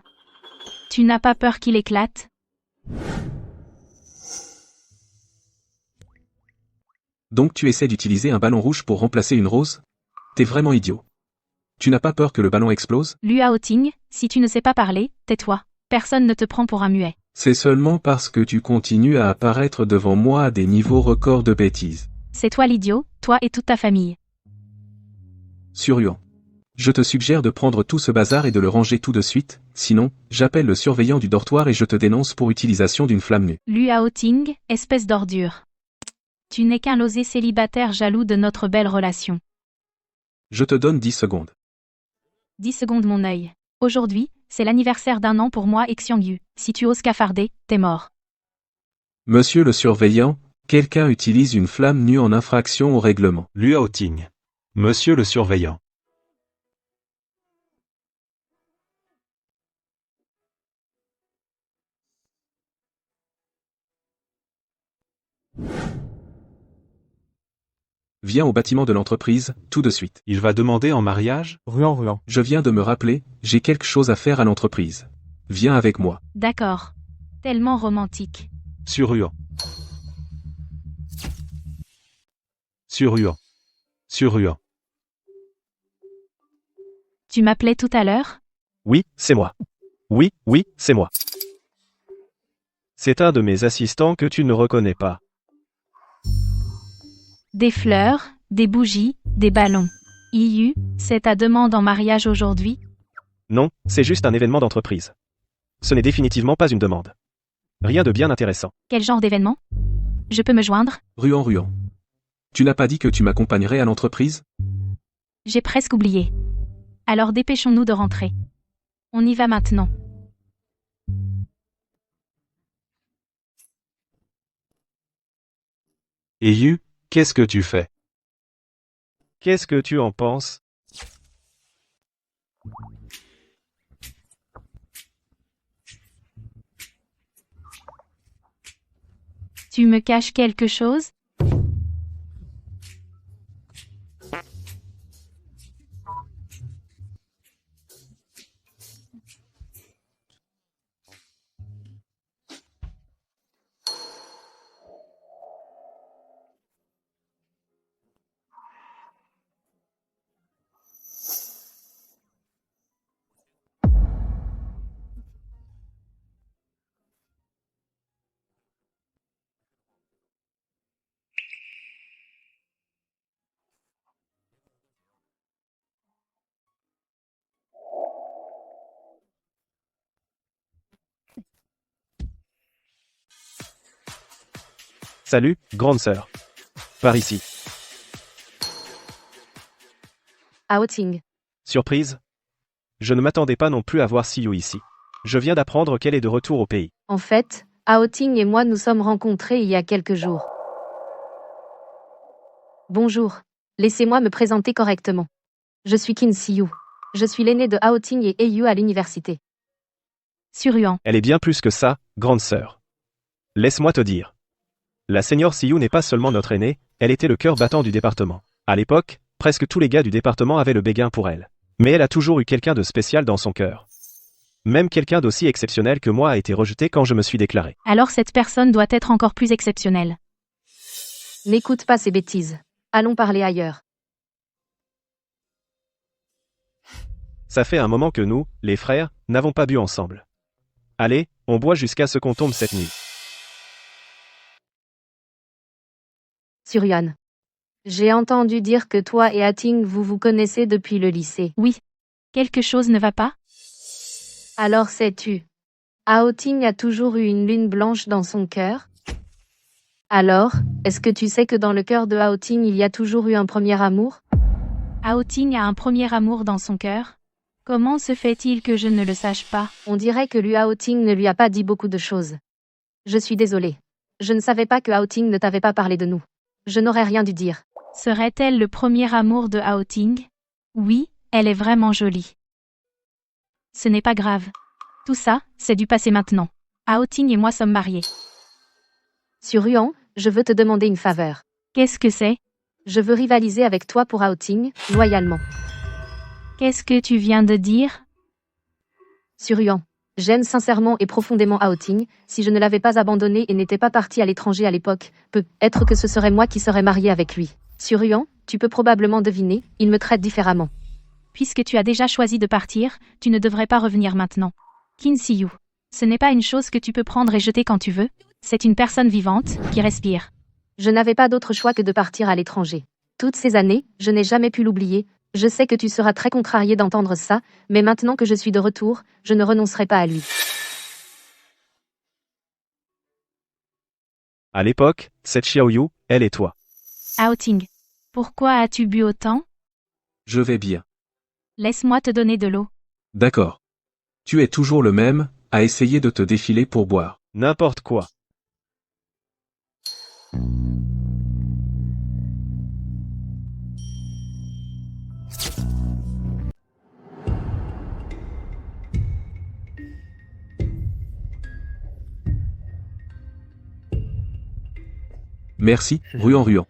Tu n'as pas peur qu'il éclate? Donc tu essaies d'utiliser un ballon rouge pour remplacer une rose? T'es vraiment idiot. Tu n'as pas peur que le ballon explose? Luo Ting, si tu ne sais pas parler, tais-toi. Personne ne te prend pour un muet. C'est seulement parce que tu continues à apparaître devant moi à des niveaux records de bêtises. C'est toi l'idiot, toi et toute ta famille. Suruan. Je te suggère de prendre tout ce bazar et de le ranger tout de suite, sinon, j'appelle le surveillant du dortoir et je te dénonce pour utilisation d'une flamme nue. Luo Ting, espèce d'ordure. Tu n'es qu'un losé célibataire jaloux de notre belle relation. Je te donne 10 secondes. 10 secondes mon œil. Aujourd'hui, c'est l'anniversaire d'un an pour moi et Xiangyu. Si tu oses cafarder, t'es mort. Monsieur le surveillant, quelqu'un utilise une flamme nue en infraction au règlement. Luo Ting. Monsieur le surveillant. Viens au bâtiment de l'entreprise, tout de suite. Il va demander en mariage? Ruan. Je viens de me rappeler, j'ai quelque chose à faire à l'entreprise. Viens avec moi. D'accord. Tellement romantique. Suruan. Tu m'appelais tout à l'heure? Oui, c'est moi. Oui, c'est moi. C'est un de mes assistants que tu ne reconnais pas. Des fleurs, des bougies, des ballons. Iu, c'est ta demande en mariage aujourd'hui? Non, c'est juste un événement d'entreprise. Ce n'est définitivement pas une demande. Rien de bien intéressant. Quel genre d'événement? Je peux me joindre? Ruan. Tu n'as pas dit que tu m'accompagnerais à l'entreprise? J'ai presque oublié. Alors dépêchons-nous de rentrer. On y va maintenant. Et Yu, qu'est-ce que tu fais? Qu'est-ce que tu en penses? Tu me caches quelque chose? Salut, grande sœur. Par ici. Outing. Surprise? Je ne m'attendais pas non plus à voir Siyu ici. Je viens d'apprendre qu'elle est de retour au pays. En fait, Outing et moi nous sommes rencontrés il y a quelques jours. Bonjour. Laissez-moi me présenter correctement. Je suis Qin Siyu. Je suis l'aîné de Outing et Eiyu à l'université. Suruan. Elle est bien plus que ça, grande sœur. Laisse-moi te dire. La senior Siyu n'est pas seulement notre aînée, elle était le cœur battant du département. À l'époque, presque tous les gars du département avaient le béguin pour elle. Mais elle a toujours eu quelqu'un de spécial dans son cœur. Même quelqu'un d'aussi exceptionnel que moi a été rejeté quand je me suis déclaré. Alors cette personne doit être encore plus exceptionnelle. N'écoute pas ces bêtises. Allons parler ailleurs. Ça fait un moment que nous, les frères, n'avons pas bu ensemble. Allez, on boit jusqu'à ce qu'on tombe cette nuit. Suruan. J'ai entendu dire que toi et Outing vous vous connaissez depuis le lycée. Oui. Quelque chose ne va pas? Alors sais-tu? Outing a toujours eu une lune blanche dans son cœur? Alors, est-ce que tu sais que dans le cœur de Outing il y a toujours eu un premier amour? Outing a un premier amour dans son cœur? Comment se fait-il que je ne le sache pas? On dirait que Outing ne lui a pas dit beaucoup de choses. Je suis désolée. Je ne savais pas que Outing ne t'avait pas parlé de nous. Je n'aurais rien dû dire. Serait-elle le premier amour de Outing? Oui, elle est vraiment jolie. Ce n'est pas grave. Tout ça, c'est du passé maintenant. Outing et moi sommes mariés. Suruan, je veux te demander une faveur. Qu'est-ce que c'est? Je veux rivaliser avec toi pour Outing, loyalement. Qu'est-ce que tu viens de dire? Suruan, j'aime sincèrement et profondément Outing. Si je ne l'avais pas abandonné et n'étais pas parti à l'étranger à l'époque, peut-être que ce serait moi qui serais marié avec lui. Suruan, tu peux probablement deviner, il me traite différemment. Puisque tu as déjà choisi de partir, tu ne devrais pas revenir maintenant. Qin Siyu. Ce n'est pas une chose que tu peux prendre et jeter quand tu veux. C'est une personne vivante, qui respire. Je n'avais pas d'autre choix que de partir à l'étranger. Toutes ces années, je n'ai jamais pu l'oublier. Je sais que tu seras très contrarié d'entendre ça, mais maintenant que je suis de retour, je ne renoncerai pas à lui. À l'époque, cette Xiaoyu, elle et toi. Outing. Pourquoi as-tu bu autant? Je vais bien. Laisse-moi te donner de l'eau. D'accord. Tu es toujours le même, à essayer de te défiler pour boire. N'importe quoi. Merci, Ruan.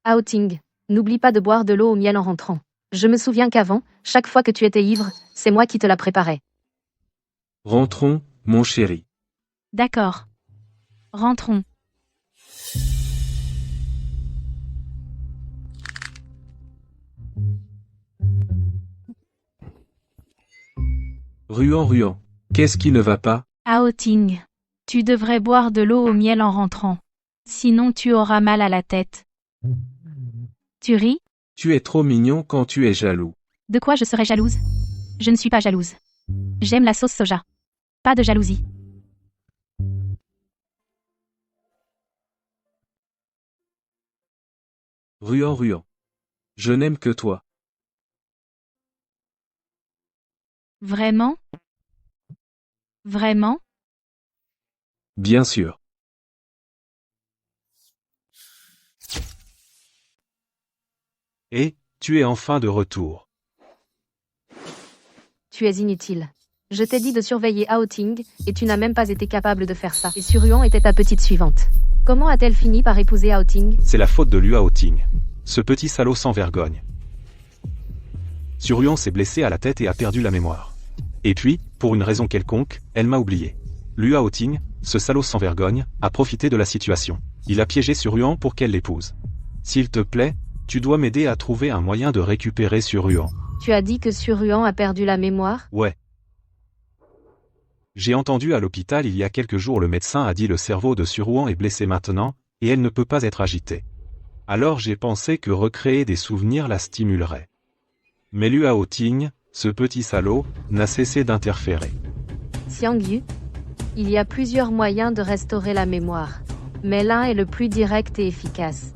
Outing, n'oublie pas de boire de l'eau au miel en rentrant. Je me souviens qu'avant, chaque fois que tu étais ivre, c'est moi qui te la préparais. Rentrons, mon chéri. D'accord. Rentrons. Ruan. Qu'est-ce qui ne va pas? Outing. Tu devrais boire de l'eau au miel en rentrant. Sinon tu auras mal à la tête. Tu ris? Tu es trop mignon quand tu es jaloux. De quoi je serais jalouse? Je ne suis pas jalouse. J'aime la sauce soja. Pas de jalousie. Ruan. Je n'aime que toi. Vraiment? Vraiment? Bien sûr. Et, tu es enfin de retour. Tu es inutile. Je t'ai dit de surveiller Outing, et tu n'as même pas été capable de faire ça. Et Suruan était ta petite suivante. Comment a-t-elle fini par épouser Outing? C'est la faute de Liu Outing. Ce petit salaud sans vergogne. Suruan s'est blessé à la tête et a perdu la mémoire. Et puis, pour une raison quelconque, elle m'a oublié. Liu Outing, ce salaud sans vergogne, a profité de la situation. Il a piégé Suruan pour qu'elle l'épouse. S'il te plaît, tu dois m'aider à trouver un moyen de récupérer Suruan. Tu as dit que Suruan a perdu la mémoire? Ouais. J'ai entendu à l'hôpital il y a quelques jours le médecin a dit le cerveau de Suruan est blessé maintenant, et elle ne peut pas être agitée. Alors j'ai pensé que recréer des souvenirs la stimulerait. Mais Liu Outing, ce petit salaud, n'a cessé d'interférer. Xiangyu, il y a plusieurs moyens de restaurer la mémoire. Mais l'un est le plus direct et efficace.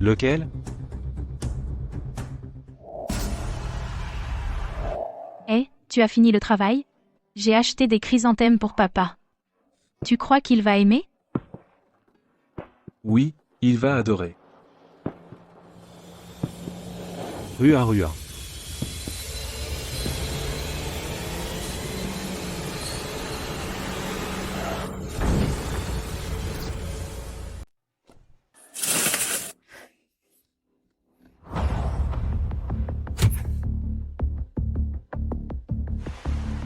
Lequel? Eh, tu as fini le travail? J'ai acheté des chrysanthèmes pour papa. Tu crois qu'il va aimer? Oui, il va adorer. Rua Rua.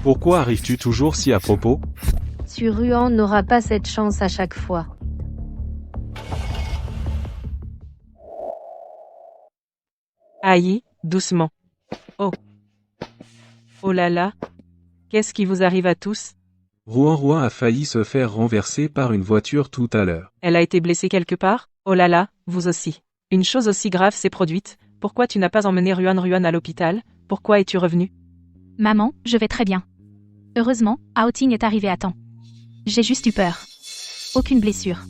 Pourquoi arrives-tu toujours si à propos? Ruan n'aura pas cette chance à chaque fois. Aïe, doucement. Oh. Oh là là. Qu'est-ce qui vous arrive à tous? Ruan a failli se faire renverser par une voiture tout à l'heure. Elle a été blessée quelque part? Oh là là, vous aussi. Une chose aussi grave s'est produite. Pourquoi tu n'as pas emmené Ruan à l'hôpital? Pourquoi es-tu revenu? Maman, je vais très bien. Heureusement, Outing est arrivé à temps. J'ai juste eu peur. Aucune blessure.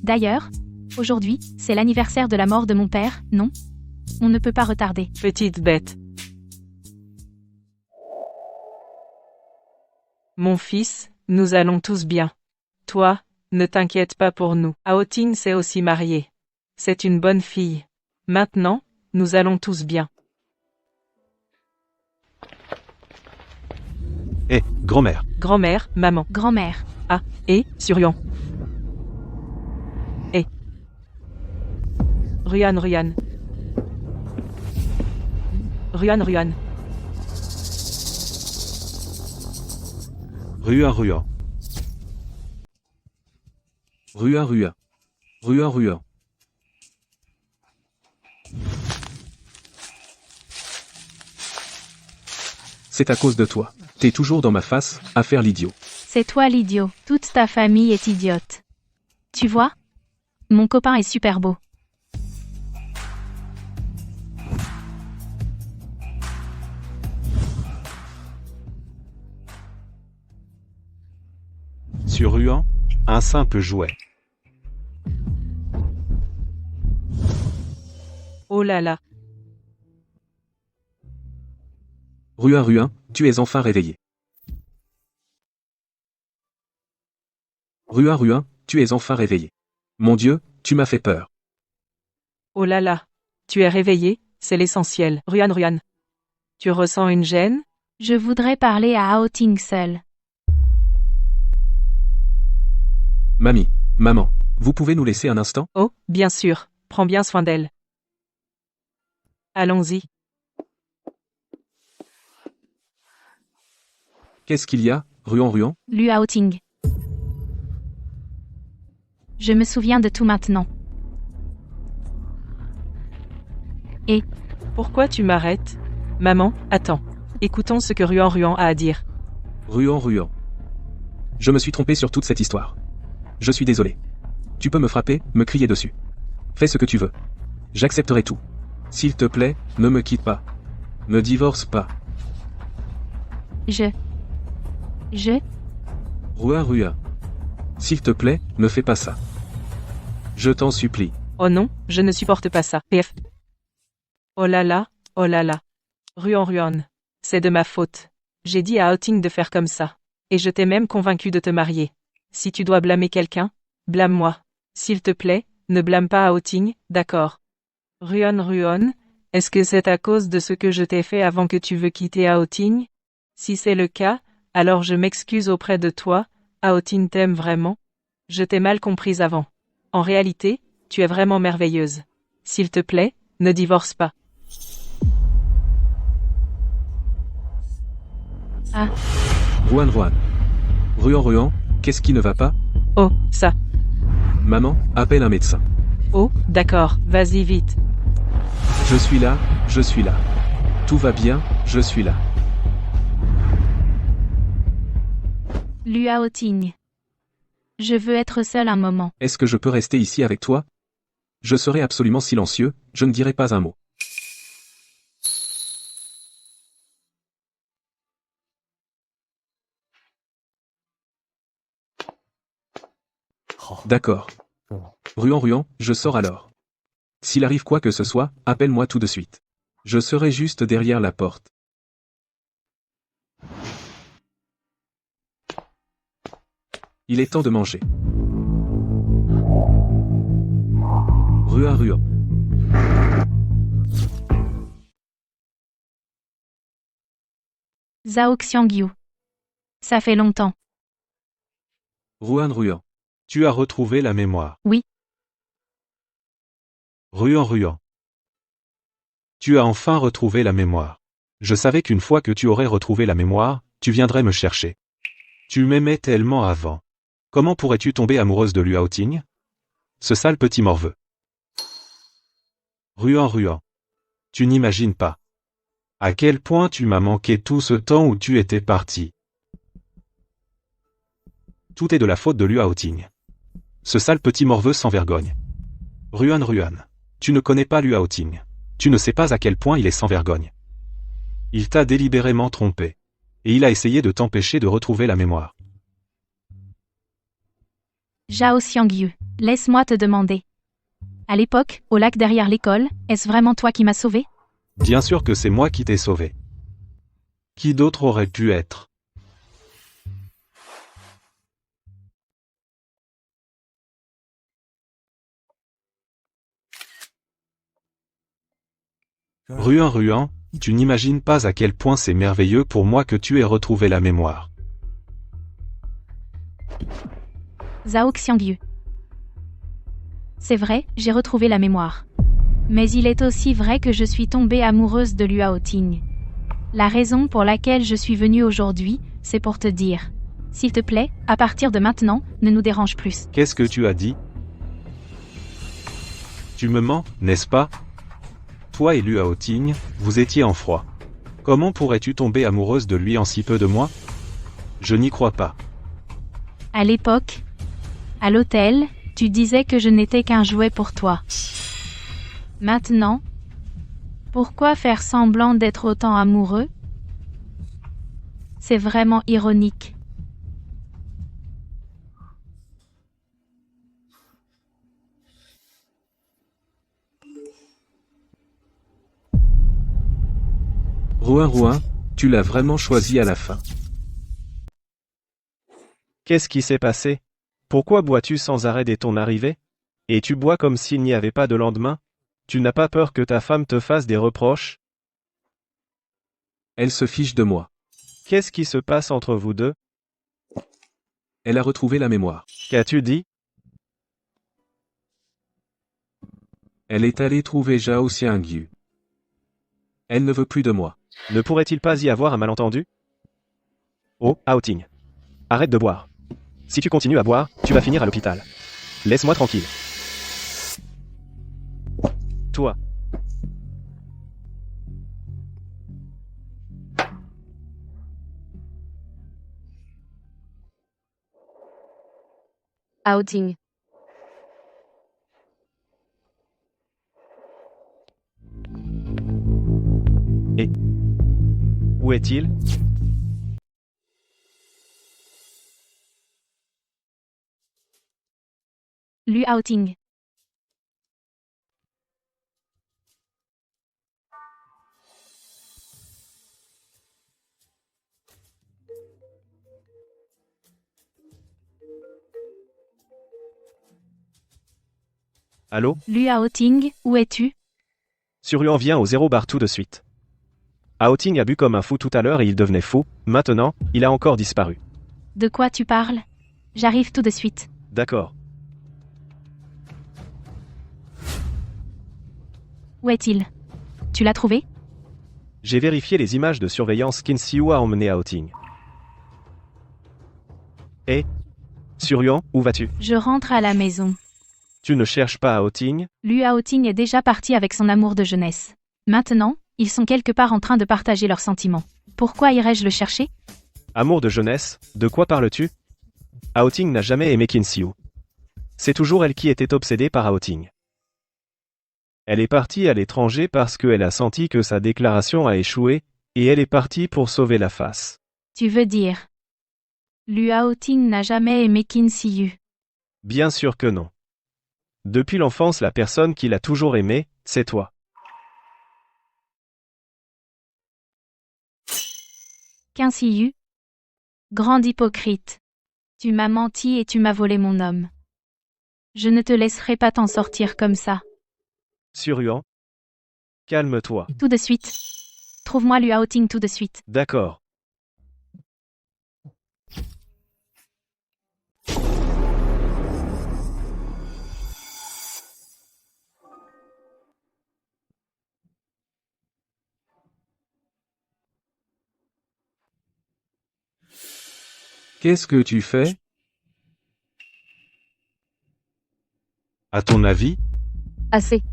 D'ailleurs, aujourd'hui, c'est l'anniversaire de la mort de mon père, non? On ne peut pas retarder. Petite bête. Mon fils, nous allons tous bien. Toi, ne t'inquiète pas pour nous. Outing s'est aussi mariée. C'est une bonne fille. Maintenant, nous allons tous bien. Eh, grand-mère. Grand-mère, maman. Grand-mère. Ah, et, Surian. Et. Ruan. Ruan. Rua Rua. Rua. C'est à cause de toi. T'es toujours dans ma face, à faire l'idiot. C'est toi l'idiot. Toute ta famille est idiote. Tu vois? Mon copain est super beau. Sur Ruan, un simple jouet. Oh là là. Ruan, tu es enfin réveillé. Ruan, tu es enfin réveillé. Mon Dieu, tu m'as fait peur. Oh là là. Tu es réveillé, c'est l'essentiel. Ruan. Tu ressens une gêne? Je voudrais parler à Outing seul. Maman, vous pouvez nous laisser un instant? Oh, bien sûr. Prends bien soin d'elle. Allons-y. Qu'est-ce qu'il y a, Ruan? Lu Outing. Je me souviens de tout maintenant. Et Pourquoi tu m'arrêtes? Maman, attends. Écoutons ce que Ruan a à dire. Ruan. Je me suis trompé sur toute cette histoire. Je suis désolé. Tu peux me frapper, me crier dessus. Fais ce que tu veux. J'accepterai tout. S'il te plaît, ne me quitte pas. Ne divorce pas. Ruan. S'il te plaît, ne fais pas ça. Je t'en supplie. Oh non, je ne supporte pas ça. PF. Oh là là. Ruan. C'est de ma faute. J'ai dit à Outing de faire comme ça. Et je t'ai même convaincu de te marier. Si tu dois blâmer quelqu'un, blâme-moi. S'il te plaît, ne blâme pas Outing, d'accord? Ruan, est-ce que c'est à cause de ce que je t'ai fait avant que tu veux quitter Outing? Si c'est le cas, alors je m'excuse auprès de toi. Outing t'aime vraiment? Je t'ai mal comprise avant. En réalité, tu es vraiment merveilleuse. S'il te plaît, ne divorce pas. Ah. Ruan, qu'est-ce qui ne va pas? Oh, ça. Maman, appelle un médecin. Oh, d'accord, vas-y vite. Je suis là. Tout va bien, je suis là. Lu Outing. Je veux être seul un moment. Est-ce que je peux rester ici avec toi? Je serai absolument silencieux, je ne dirai pas un mot. D'accord. Ruan, je sors alors. S'il arrive quoi que ce soit, appelle-moi tout de suite. Je serai juste derrière la porte. Il est temps de manger. Ruan. Zhao Xiangyu. Ça fait longtemps. Ruan. Tu as retrouvé la mémoire. Oui. Ruan. Tu as enfin retrouvé la mémoire. Je savais qu'une fois que tu aurais retrouvé la mémoire, tu viendrais me chercher. Tu m'aimais tellement avant. Comment pourrais-tu tomber amoureuse de Liu Haoting? Ce sale petit morveux. Ruan. Tu n'imagines pas. À quel point tu m'as manqué tout ce temps où tu étais parti. Tout est de la faute de Liu Haoting. Ce sale petit morveux sans vergogne. Ruan. Tu ne connais pas Liu Haoting. Tu ne sais pas à quel point il est sans vergogne. Il t'a délibérément trompé. Et il a essayé de t'empêcher de retrouver la mémoire. Zhao Xiangyu, laisse-moi te demander. À l'époque, au lac derrière l'école, est-ce vraiment toi qui m'as sauvé? Bien sûr que c'est moi qui t'ai sauvé. Qui d'autre aurait pu être? Ruan, tu n'imagines pas à quel point c'est merveilleux pour moi que tu aies retrouvé la mémoire. Zhao Xiangyu. C'est vrai, j'ai retrouvé la mémoire. Mais il est aussi vrai que je suis tombée amoureuse de Liu Haoting. La raison pour laquelle je suis venue aujourd'hui, c'est pour te dire. S'il te plaît, à partir de maintenant, ne nous dérange plus. Qu'est-ce que tu as dit? Tu me mens, n'est-ce pas? Toi et Liu Haoting, vous étiez en froid. Comment pourrais-tu tomber amoureuse de lui en si peu de mois? Je n'y crois pas. À l'époque, à l'hôtel, tu disais que je n'étais qu'un jouet pour toi. Maintenant, pourquoi faire semblant d'être autant amoureux? C'est vraiment ironique. Ruan, tu l'as vraiment choisi à la fin. Qu'est-ce qui s'est passé? Pourquoi bois-tu sans arrêt dès ton arrivée? Et tu bois comme s'il n'y avait pas de lendemain? Tu n'as pas peur que ta femme te fasse des reproches? Elle se fiche de moi. Qu'est-ce qui se passe entre vous deux? Elle a retrouvé la mémoire. Qu'as-tu dit? Elle est allée trouver Zhao Xiangyu. Elle ne veut plus de moi. Ne pourrait-il pas y avoir un malentendu? Oh, Haoting. Arrête de boire. Si tu continues à boire, tu vas finir à l'hôpital. Laisse-moi tranquille. Toi. Haoting. Et où est-il? Liu Haoting. Allô? Liu Haoting, où es-tu? Surhuan vient au 0 bar tout de suite. Haoting a bu comme un fou tout à l'heure et il devenait fou, maintenant, il a encore disparu. De quoi tu parles? J'arrive tout de suite. D'accord. Où est-il? Tu l'as trouvé? J'ai vérifié les images de surveillance qu'Insiu a emmené Haoting. Et Surhuan, où vas-tu? Je rentre à la maison. Tu ne cherches pas Haoting? Liu Haoting est déjà parti avec son amour de jeunesse. Maintenant, ils sont quelque part en train de partager leurs sentiments. Pourquoi irais-je le chercher? Amour de jeunesse, de quoi parles-tu? Haoting n'a jamais aimé Qinxiu. C'est toujours elle qui était obsédée par Haoting. Elle est partie à l'étranger parce qu'elle a senti que sa déclaration a échoué, et elle est partie pour sauver la face. Tu veux dire? Liu Haoting n'a jamais aimé Qinxiu. Bien sûr que non. Depuis l'enfance, la personne qu'il a toujours aimée, c'est toi. Quincy Grande hypocrite. Tu m'as menti et tu m'as volé mon homme. Je ne te laisserai pas t'en sortir comme ça. Suruan. Calme-toi. Tout de suite. Trouve-moi Lu Haoting tout de suite. D'accord. Qu'est-ce que tu fais? À ton avis? Assez.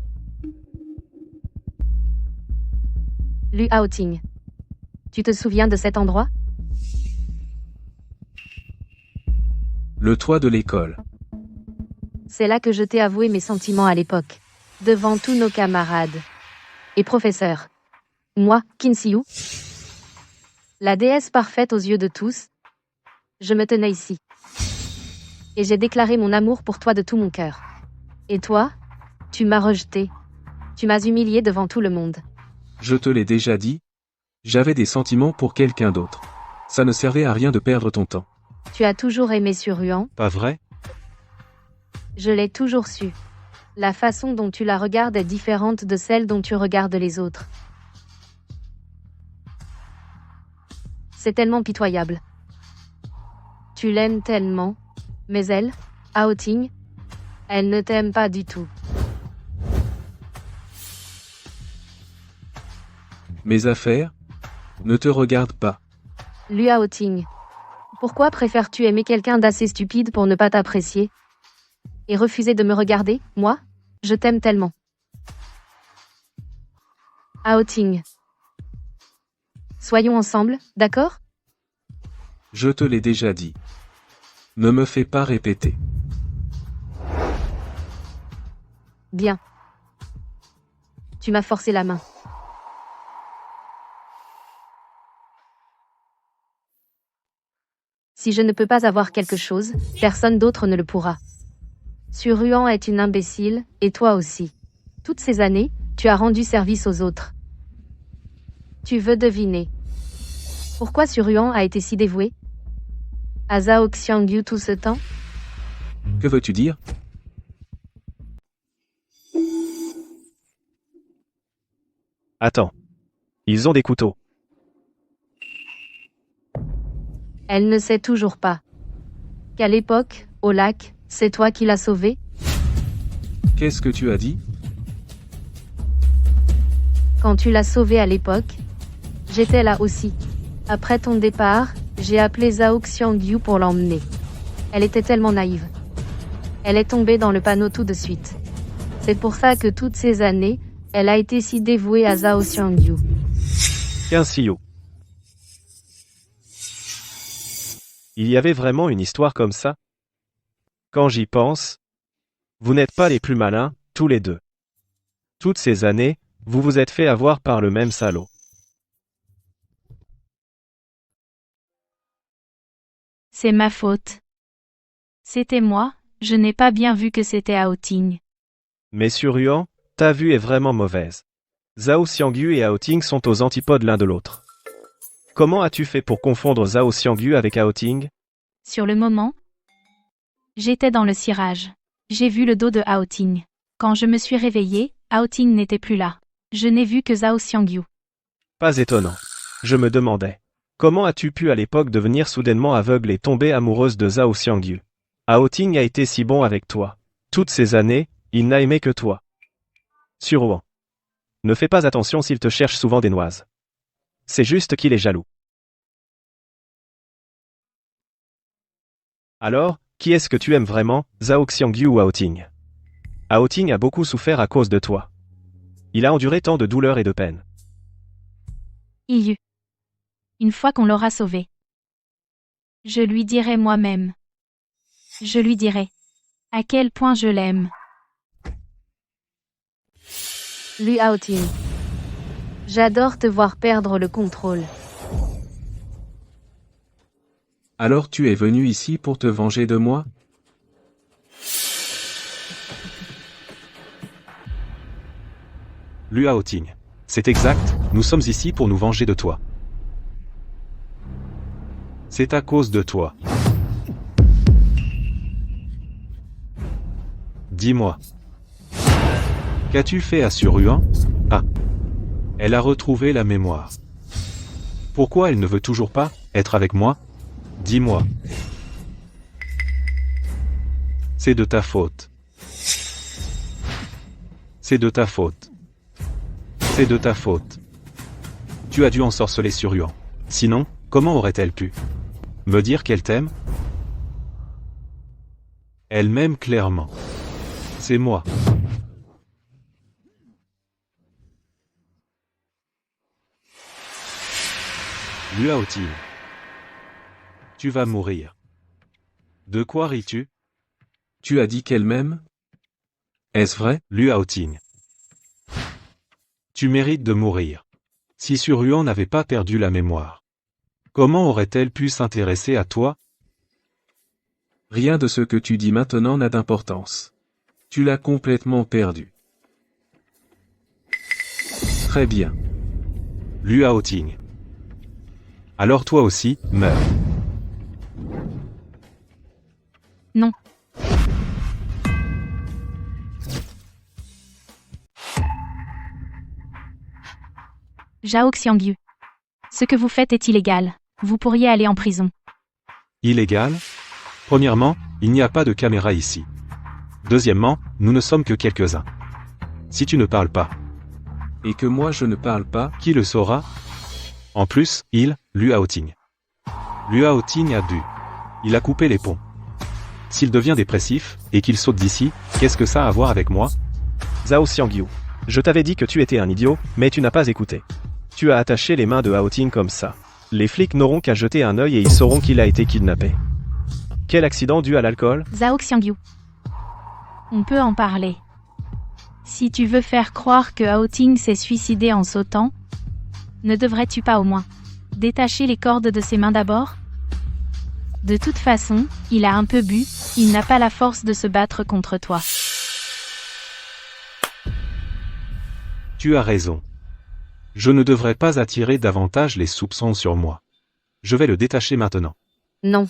Lu Haoting. Tu te souviens de cet endroit? Le toit de l'école. C'est là que je t'ai avoué mes sentiments à l'époque. Devant tous nos camarades. Et professeurs. Moi, Quincy, la déesse parfaite aux yeux de tous. Je me tenais ici. Et j'ai déclaré mon amour pour toi de tout mon cœur. Et toi? Tu m'as rejeté. Tu m'as humilié devant tout le monde. Je te l'ai déjà dit. J'avais des sentiments pour quelqu'un d'autre. Ça ne servait à rien de perdre ton temps. Tu as toujours aimé Suruan? Pas vrai? Je l'ai toujours su. La façon dont tu la regardes est différente de celle dont tu regardes les autres. C'est tellement pitoyable. Tu l'aimes tellement. Mais elle, Haoting, elle ne t'aime pas du tout. Mes affaires? Ne te regarde pas. Lu Haoting. Pourquoi préfères-tu aimer quelqu'un d'assez stupide pour ne pas t'apprécier? Et refuser de me regarder, moi? Je t'aime tellement. Haoting. Soyons ensemble, d'accord? Je te l'ai déjà dit. Ne me fais pas répéter. Bien. Tu m'as forcé la main. Si je ne peux pas avoir quelque chose, personne d'autre ne le pourra. Suruan est une imbécile, et toi aussi. Toutes ces années, tu as rendu service aux autres. Tu veux deviner pourquoi Suruan a été si dévoué à Zhao Xiangyu tout ce temps? Que veux-tu dire? Attends. Ils ont des couteaux. Elle ne sait toujours pas qu'à l'époque, au lac, c'est toi qui l'as sauvée? Qu'est-ce que tu as dit? Quand tu l'as sauvée à l'époque, j'étais là aussi. Après ton départ, j'ai appelé Zhao Xiangyu pour l'emmener. Elle était tellement naïve. Elle est tombée dans le panneau tout de suite. C'est pour ça que toutes ces années, elle a été si dévouée à Zhao Xiangyu. Quincy. Il y avait vraiment une histoire comme ça? Quand j'y pense, vous n'êtes pas les plus malins, tous les deux. Toutes ces années, vous vous êtes fait avoir par le même salaud. C'est ma faute. C'était moi, je n'ai pas bien vu que c'était Haoting. Mais Suruan, ta vue est vraiment mauvaise. Zhao Xiangyu et Haoting sont aux antipodes l'un de l'autre. Comment as-tu fait pour confondre Zhao Xiangyu avec Haoting? Sur le moment, j'étais dans le cirage. J'ai vu le dos de Haoting. Quand je me suis réveillée, Haoting n'était plus là. Je n'ai vu que Zhao Xiangyu. Pas étonnant. Je me demandais. Comment as-tu pu à l'époque devenir soudainement aveugle et tomber amoureuse de Zhao Xiangyu? Haoting a été si bon avec toi. Toutes ces années, il n'a aimé que toi. Suruan. Ne fais pas attention s'il te cherche souvent des noises. C'est juste qu'il est jaloux. Alors, qui est-ce que tu aimes vraiment, Zhao Xiangyu ou Haoting? Haoting a beaucoup souffert à cause de toi. Il a enduré tant de douleurs et de peines. Iyu. Une fois qu'on l'aura sauvé, je lui dirai moi-même. Je lui dirai à quel point je l'aime. Lu Haoting. J'adore te voir perdre le contrôle. Alors tu es venu ici pour te venger de moi? Luao Ting. C'est exact, nous sommes ici pour nous venger de toi. C'est à cause de toi. Dis-moi. Qu'as-tu fait à Suruan? Ah. Elle a retrouvé la mémoire. Pourquoi elle ne veut toujours pas être avec moi? Dis-moi. C'est de ta faute. C'est de ta faute. C'est de ta faute. Tu as dû ensorceler Suruan. Sinon, comment aurait-elle pu me dire qu'elle t'aime? Elle m'aime clairement. C'est moi. Luao Ting. Tu vas mourir. De quoi ris-tu? Tu as dit qu'elle m'aime? Est-ce vrai? Luao Ting. Tu mérites de mourir. Si Suruan n'avait pas perdu la mémoire, comment aurait-elle pu s'intéresser à toi? Rien de ce que tu dis maintenant n'a d'importance. Tu l'as complètement perdu. Très bien. Luao Ting. Alors toi aussi, meurs. Non. Zhao Xiangyu. Ce que vous faites est illégal. Vous pourriez aller en prison. Illégal? Premièrement, il n'y a pas de caméra ici. Deuxièmement, nous ne sommes que quelques-uns. Si tu ne parles pas. Et que moi je ne parle pas? Qui le saura? En plus, Luao Ting. Luao Ting a bu. Il a coupé les ponts. S'il devient dépressif, et qu'il saute d'ici, qu'est-ce que ça a à voir avec moi? Zhao Xiangyu. Je t'avais dit que tu étais un idiot, mais tu n'as pas écouté. Tu as attaché les mains de Hao Ting comme ça. Les flics n'auront qu'à jeter un œil et ils sauront qu'il a été kidnappé. Quel accident dû à l'alcool? Zhao Xiangyu. On peut en parler. Si tu veux faire croire que Hao Ting s'est suicidé en sautant, ne devrais-tu pas au moins détacher les cordes de ses mains d'abord? De toute façon, il a un peu bu, il n'a pas la force de se battre contre toi. Tu as raison. Je ne devrais pas attirer davantage les soupçons sur moi. Je vais le détacher maintenant. Non.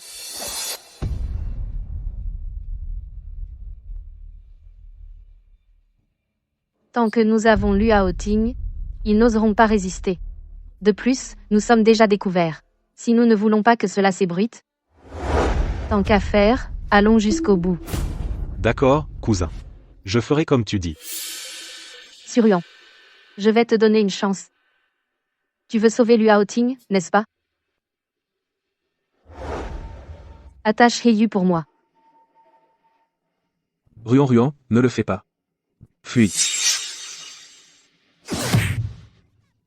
Tant que nous avons Luao Ting, ils n'oseront pas résister. De plus, nous sommes déjà découverts. Si nous ne voulons pas que cela s'ébruite, tant qu'à faire, allons jusqu'au bout. D'accord, cousin. Je ferai comme tu dis. Suruan. Je vais te donner une chance. Tu veux sauver Luao Ting, n'est-ce pas? Attache Heiyu pour moi. Ruan, ne le fais pas. Fuis.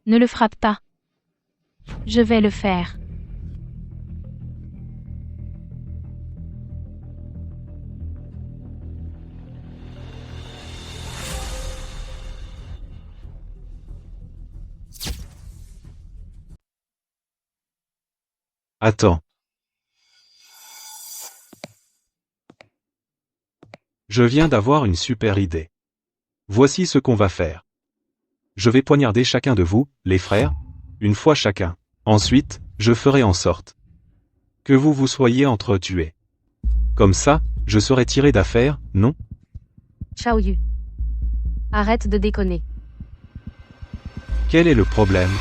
Ne le frappe pas. Je vais le faire. Attends. Je viens d'avoir une super idée. Voici ce qu'on va faire. Je vais poignarder chacun de vous, les frères, une fois chacun. Ensuite, je ferai en sorte que vous vous soyez entretués. Comme ça, je serai tiré d'affaire, non? Xiaoyu. Arrête de déconner. Quel est le problème?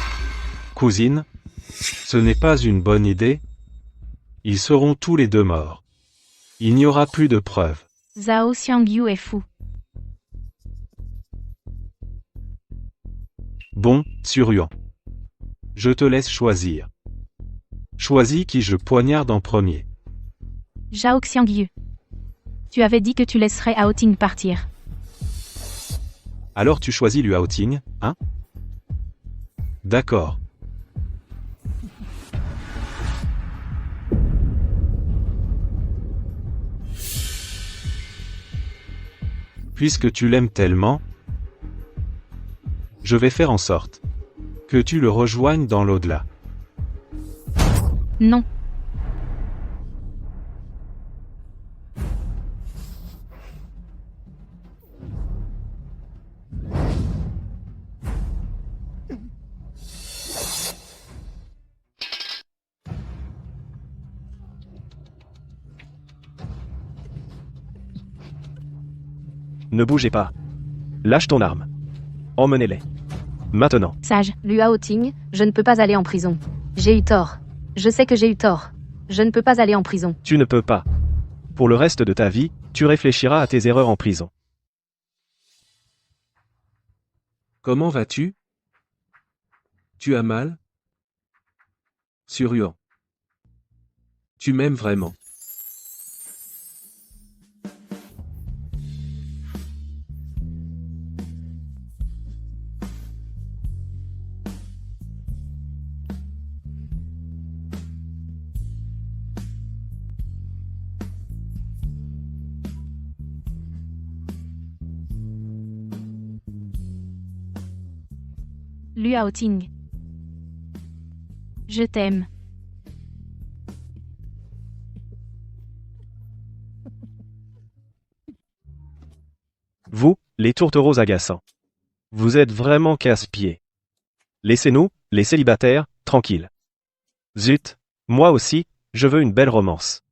Cousine? Ce n'est pas une bonne idée? Ils seront tous les deux morts. Il n'y aura plus de preuves. Zhao Xiangyu est fou. Bon, Suruan. Je te laisse choisir. Choisis qui je poignarde en premier. Zhao Xiangyu. Tu avais dit que tu laisserais Hao Ting partir. Alors tu choisis Luao Ting, hein? D'accord. Puisque tu l'aimes tellement, je vais faire en sorte que tu le rejoignes dans l'au-delà. Non. Ne bougez pas. Lâche ton arme. Emmenez-les. Maintenant. Sage, Luao Ting, je ne peux pas aller en prison. J'ai eu tort. Je sais que j'ai eu tort. Je ne peux pas aller en prison. Tu ne peux pas. Pour le reste de ta vie, tu réfléchiras à tes erreurs en prison. Comment vas-tu? Tu as mal? Suruan. Tu m'aimes vraiment. Luao Ting. Je t'aime. Vous, les tourtereaux agaçants. Vous êtes vraiment casse-pieds. Laissez-nous, les célibataires, tranquilles. Zut, moi aussi, je veux une belle romance.